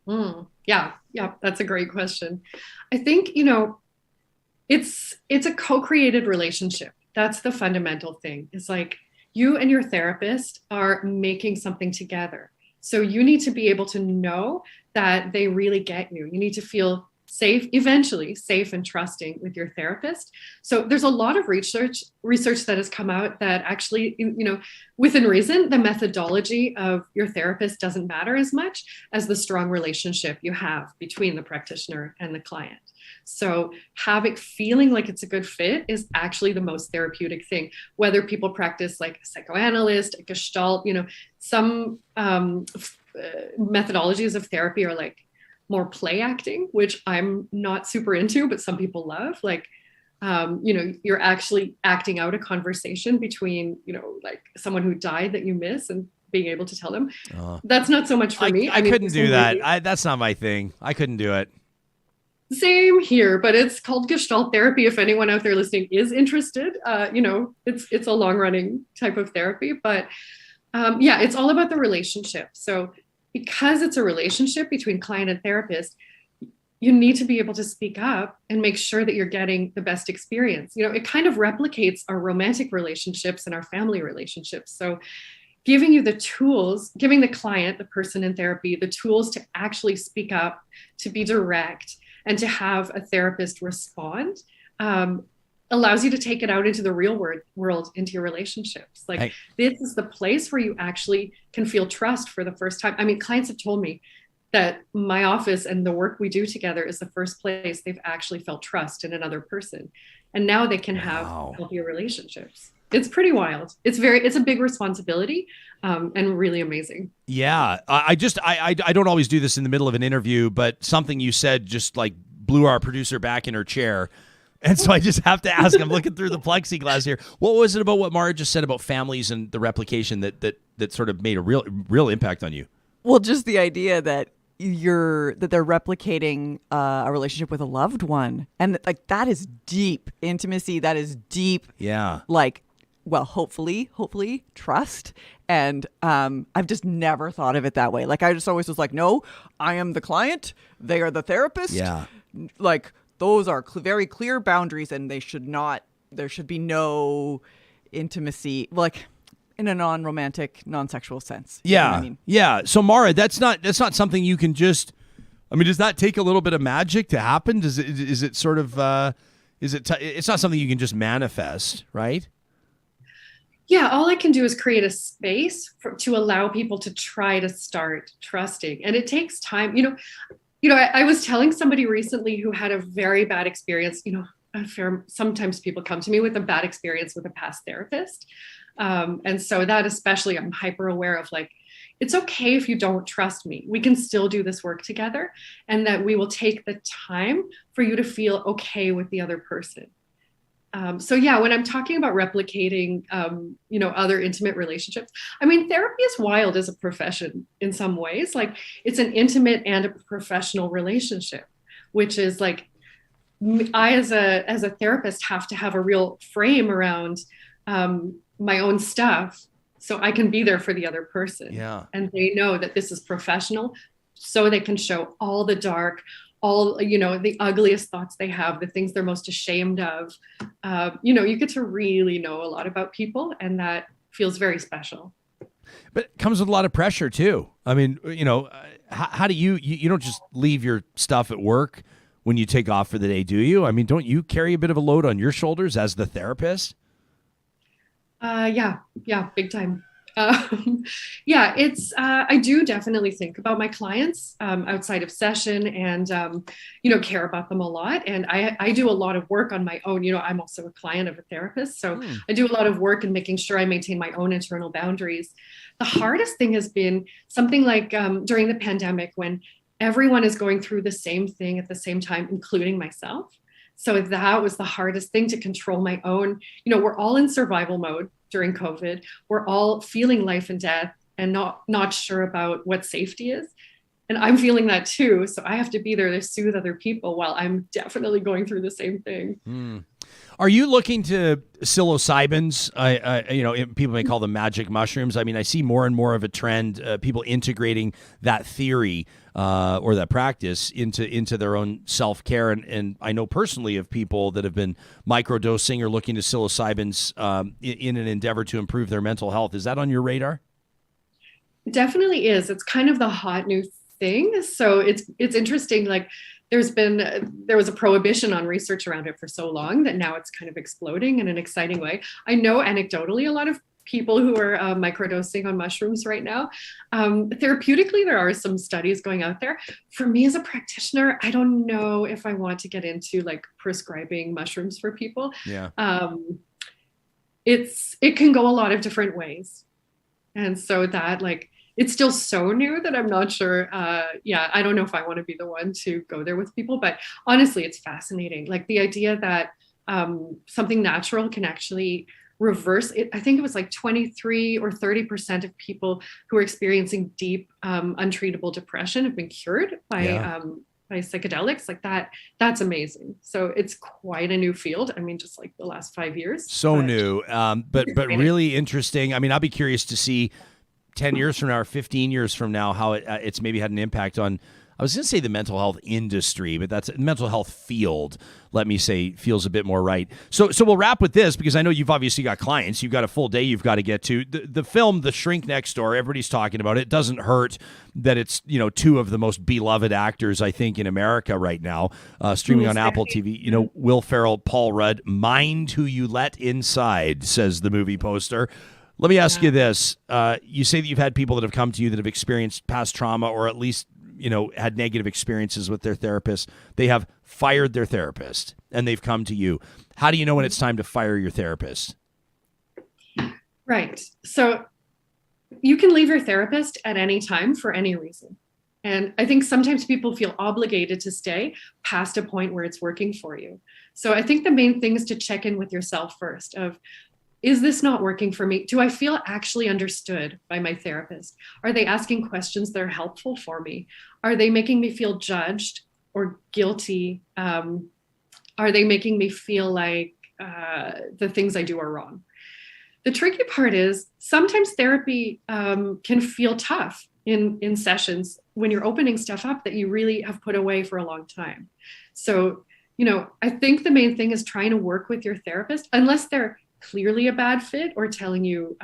Yeah, that's a great question. I think, it's a co-created relationship. That's the fundamental thing. It's like you and your therapist are making something together. So you need to be able to know that they really get you. You need to feel safe, eventually safe and trusting with your therapist. So there's a lot of research that has come out that actually, within reason, the methodology of your therapist doesn't matter as much as the strong relationship you have between the practitioner and the client. So feeling like it's a good fit is actually the most therapeutic thing, whether people practice like a psychoanalyst, a Gestalt, some methodologies of therapy are like more play acting, which I'm not super into, but some people love. Like, you're actually acting out a conversation between, like someone who died that you miss and being able to tell them. That's not so much for me. I couldn't do that. That's not my thing. I couldn't do it. Same here, but it's called Gestalt therapy. If anyone out there listening is interested, it's a long running type of therapy, but it's all about the relationship. So because it's a relationship between client and therapist, you need to be able to speak up and make sure that you're getting the best experience. It kind of replicates our romantic relationships and our family relationships. So giving you the tools, giving the client, the person in therapy, the tools to actually speak up, to be direct, and to have a therapist respond allows you to take it out into the real world, into your relationships. Like, this is the place where you actually can feel trust for the first time. I mean, clients have told me that my office and the work we do together is the first place they've actually felt trust in another person. And now they can have healthier relationships. It's pretty wild. It's a big responsibility, and really amazing. Yeah. I don't always do this in the middle of an interview, but something you said just like blew our producer back in her chair. And so I just have to ask, I'm looking through the plexiglass here. What was it about what Mara just said about families and the replication that sort of made a real impact on you? Well, just the idea that they're replicating a relationship with a loved one. And like, that is deep intimacy. That is deep. Yeah. Like, well, hopefully trust. And I've just never thought of it that way. Like, I just always was like, no, I am the client. They are the therapist. Yeah. Like, those are very clear boundaries, and there should be no intimacy, like in a non-romantic, non-sexual sense. Yeah. You know what I mean? Yeah. So Mara, that's not something you can just, does that take a little bit of magic to happen? Is it sort of, it's not something you can just manifest, right? Yeah, all I can do is create a space to allow people to try to start trusting. And it takes time. I was telling somebody recently who had a very bad experience. Sometimes people come to me with a bad experience with a past therapist. And so that especially, I'm hyper aware of, like, it's okay if you don't trust me. We can still do this work together, and that we will take the time for you to feel okay with the other person. When I'm talking about replicating, other intimate relationships, therapy is wild as a profession in some ways. Like, it's an intimate and a professional relationship, which is like, I as a therapist have to have a real frame around my own stuff, so I can be there for the other person. Yeah. And they know that this is professional, so they can show all the dark, all, the ugliest thoughts they have, the things they're most ashamed of. You get to really know a lot about people, and that feels very special. But it comes with a lot of pressure too. How do you don't just leave your stuff at work when you take off for the day, do you? Don't you carry a bit of a load on your shoulders as the therapist? Yeah, big time. I do definitely think about my clients outside of session, and care about them a lot. And I do a lot of work on my own. I'm also a client of a therapist, so I do a lot of work in making sure I maintain my own internal boundaries. The hardest thing has been something like during the pandemic, when everyone is going through the same thing at the same time, including myself. So that was the hardest thing, to control my own. We're all in survival mode during COVID. We're all feeling life and death, and not sure about what safety is. And I'm feeling that too. So I have to be there to soothe other people while I'm definitely going through the same thing. Are you looking to psilocybins? People may call them magic mushrooms. I mean, I see more and more of a trend, people integrating that theory or that practice into their own self-care. And I know personally of people that have been microdosing or looking to psilocybins in an endeavor to improve their mental health. Is that on your radar? It definitely is. It's kind of the hot new thing. So it's interesting. Like, there was a prohibition on research around it for so long that now it's kind of exploding in an exciting way. I know anecdotally a lot of people who are microdosing on mushrooms right now. Therapeutically, there are some studies going out there. For me as a practitioner, I don't know if I want to get into like prescribing mushrooms for people. Yeah. It can go a lot of different ways. And so that, like, it's still so new that I'm not sure. I don't know if I want to be the one to go there with people, but honestly, it's fascinating. Like the idea that something natural can actually reverse it. I think it was like 23 or 30% of people who are experiencing deep, untreatable depression have been cured by psychedelics. Like that's amazing. So it's quite a new field. I mean, just like the last 5 years. So new, but really interesting. I mean, I'll be curious to see 10 years from now or 15 years from now how it's maybe had an impact on, I was going to say the mental health industry, but that's mental health field, let me say, feels a bit more right. So we'll wrap with this, because I know you've obviously got clients. You've got a full day you've got to get to. The film, The Shrink Next Door, everybody's talking about it. It doesn't hurt that it's, two of the most beloved actors, I think, in America right now, streaming on Apple TV. Will Ferrell, Paul Rudd, mind who you let inside, says the movie poster. Let me ask you this. You say that you've had people that have come to you that have experienced past trauma, or at least, had negative experiences with their therapist. They have fired their therapist and they've come to you. How do you know when it's time to fire your therapist? Right. So you can leave your therapist at any time for any reason. And I think sometimes people feel obligated to stay past a point where it's working for you. So I think the main thing is to check in with yourself first of, is this not working for me? Do I feel actually understood by my therapist? Are they asking questions that are helpful for me? Are they making me feel judged or guilty? Are they making me feel like the things I do are wrong? The tricky part is sometimes therapy can feel tough in sessions when you're opening stuff up that you really have put away for a long time. So, I think the main thing is trying to work with your therapist, unless they're clearly a bad fit or telling you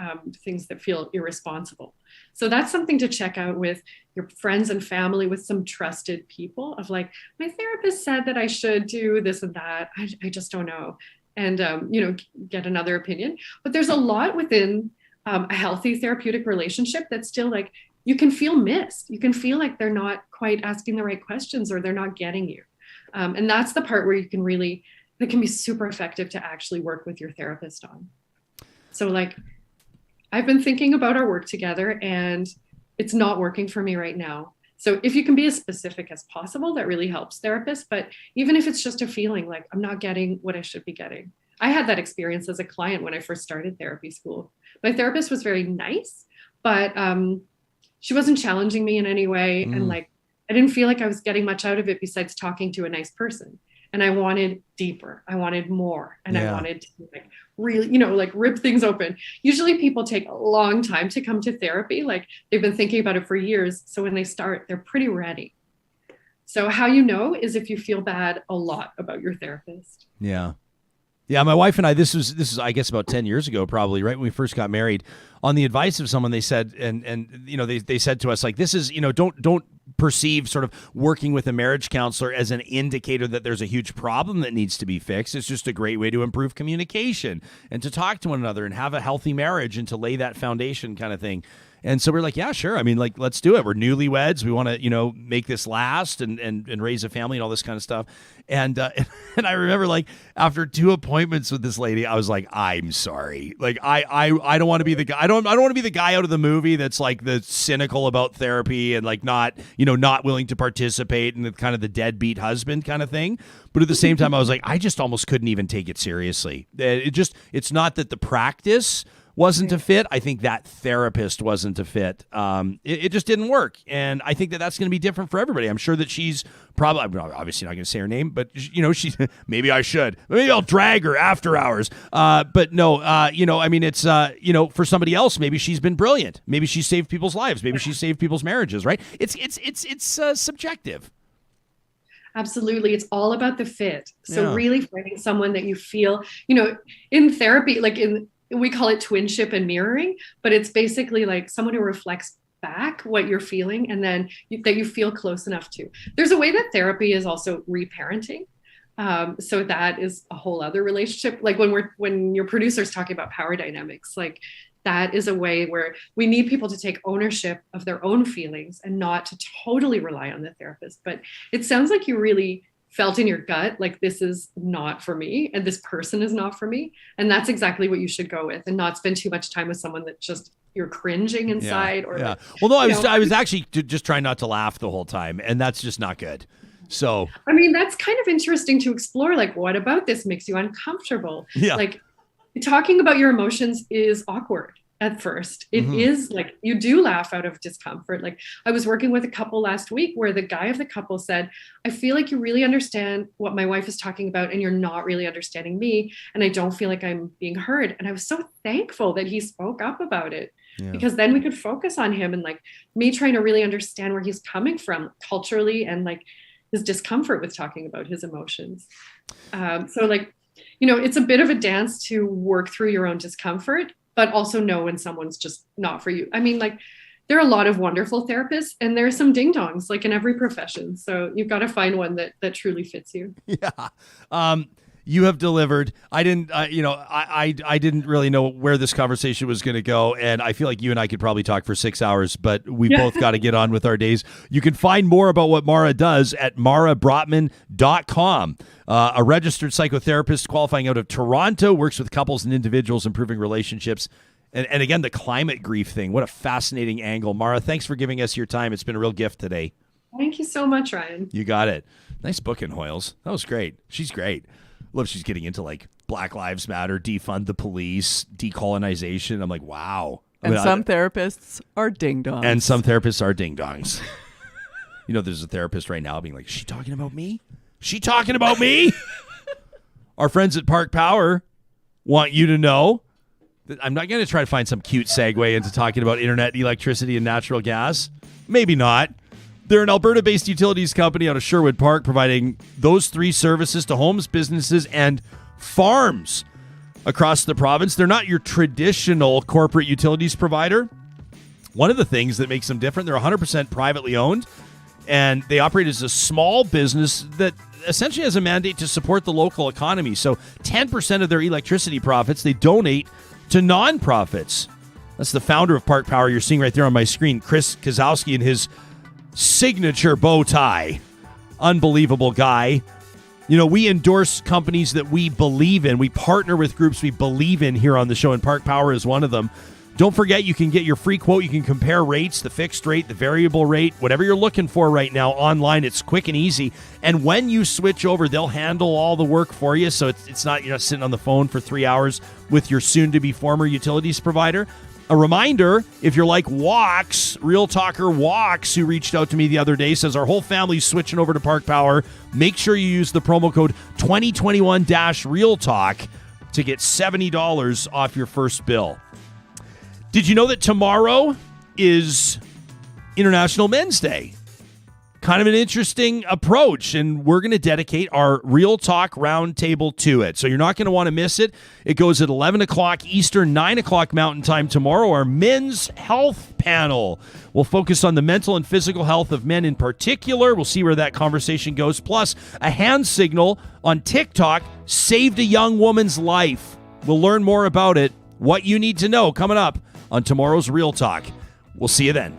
things that feel irresponsible. So that's something to check out with your friends and family, with some trusted people of like, my therapist said that I should do this and that. I just don't know. And, get another opinion. But there's a lot within a healthy therapeutic relationship that's still like, you can feel missed. You can feel like they're not quite asking the right questions or they're not getting you. And that's the part where you can really, that can be super effective to actually work with your therapist on. So like, I've been thinking about our work together and it's not working for me right now. So if you can be as specific as possible, that really helps therapists. But even if it's just a feeling like I'm not getting what I should be getting. I had that experience as a client when I first started therapy school. My therapist was very nice, but she wasn't challenging me in any way. And like, I didn't feel like I was getting much out of it besides talking to a nice person. And I wanted deeper, I wanted more. And I wanted to like really, like rip things open. Usually people take a long time to come to therapy. Like they've been thinking about it for years. So when they start, they're pretty ready. So how you know is if you feel bad a lot about your therapist. Yeah. Yeah, my wife and I, this is I guess about 10 years ago, probably, right when we first got married. On the advice of someone, they said, and they said to us, like, this is, don't perceive sort of working with a marriage counselor as an indicator that there's a huge problem that needs to be fixed. It's just a great way to improve communication and to talk to one another and have a healthy marriage and to lay that foundation kind of thing. And so we're like, yeah, sure. I mean, like, let's do it. We're newlyweds. We want to, make this last and raise a family and all this kind of stuff. And I remember, like, after 2 appointments with this lady, I was like, I'm sorry. Like, I don't want to be the guy. I don't want to be the guy out of the movie that's like the cynical about therapy and like not willing to participate and kind of the deadbeat husband kind of thing. But at the same time, I was like, I just almost couldn't even take it seriously. It's not that the practice wasn't a fit. I think that therapist wasn't a fit. It just didn't work. And I think that that's going to be different for everybody. I'm sure that she's probably, I'm obviously not going to say her name, but she, maybe I should, maybe I'll drag her after hours. But no, I mean, it's, for somebody else, maybe she's been brilliant. Maybe she saved people's lives. Maybe she saved people's marriages, right? It's subjective. Absolutely. It's all about the fit. So really finding someone that you feel, in therapy, we call it twinship and mirroring, but it's basically like someone who reflects back what you're feeling and then that you feel close enough to. There's a way that therapy is also reparenting. So that is a whole other relationship. Like when your producer's talking about power dynamics, like that is a way where we need people to take ownership of their own feelings and not to totally rely on the therapist. But it sounds like you really felt in your gut, like this is not for me and this person is not for me. And that's exactly what you should go with and not spend too much time with someone that just you're cringing inside. Well, no, I was actually just trying not to laugh the whole time, and that's just not good. So, I mean, that's kind of interesting to explore. Like, what about this makes you uncomfortable? Yeah. Like talking about your emotions is awkward. At first, it is like you do laugh out of discomfort. Like I was working with a couple last week where the guy of the couple said, I feel like you really understand what my wife is talking about and you're not really understanding me. And I don't feel like I'm being heard. And I was so thankful that he spoke up about it because then we could focus on him and like me trying to really understand where he's coming from culturally and like his discomfort with talking about his emotions. So like, it's a bit of a dance to work through your own discomfort, but also know when someone's just not for you. I mean, like there are a lot of wonderful therapists and there are some ding dongs like in every profession. So you've got to find one that truly fits you. Yeah. You have delivered. I didn't, I didn't really know where this conversation was going to go. And I feel like you and I could probably talk for 6 hours, but we both got to get on with our days. You can find more about what Mara does at marabrotman.com. A registered psychotherapist qualifying out of Toronto, works with couples and individuals, improving relationships. And again, the climate grief thing. What a fascinating angle. Mara, thanks for giving us your time. It's been a real gift today. Thank you so much, Ryan. You got it. Nice book in Hoyles. That was great. She's great. Love she's getting into like Black Lives Matter, defund the police, decolonization. I'm like, wow. And some therapists are ding-dongs. And some therapists are ding-dongs. There's a therapist right now being like, is she talking about me? She talking about me? Our friends at Park Power want you to know that I'm not going to try to find some cute segue into talking about internet, electricity, and natural gas. Maybe not. They're an Alberta-based utilities company out of Sherwood Park, providing those three services to homes, businesses, and farms across the province. They're not your traditional corporate utilities provider. One of the things that makes them different, they're 100% privately owned, and they operate as a small business that essentially has a mandate to support the local economy. So 10% of their electricity profits, they donate to nonprofits. That's the founder of Park Power you're seeing right there on my screen, Chris Kozowski, and his signature bow tie. Unbelievable guy. We endorse companies that we believe in. We partner with groups we believe in here on the show, and Park Power is one of them. Don't forget, you can get your free quote. You can compare rates, the fixed rate, the variable rate, whatever you're looking for right now online. It's quick and easy. And when you switch over, they'll handle all the work for you. So it's not you're not sitting on the phone for 3 hours with your soon-to-be former utilities provider. A reminder, if you're like Walks, Real Talker Walks, who reached out to me the other day, says our whole family's switching over to Park Power. Make sure you use the promo code 2021-Real Talk to get $70 off your first bill. Did you know that tomorrow is International Men's Day? Kind of an interesting approach, and we're going to dedicate our Real Talk Roundtable to it. So you're not going to want to miss it. It goes at 11 o'clock Eastern, 9 o'clock Mountain Time tomorrow. Our Men's Health Panel will focus on the mental and physical health of men in particular. We'll see where that conversation goes. Plus, a hand signal on TikTok saved a young woman's life. We'll learn more about it, what you need to know, coming up on tomorrow's Real Talk. We'll see you then.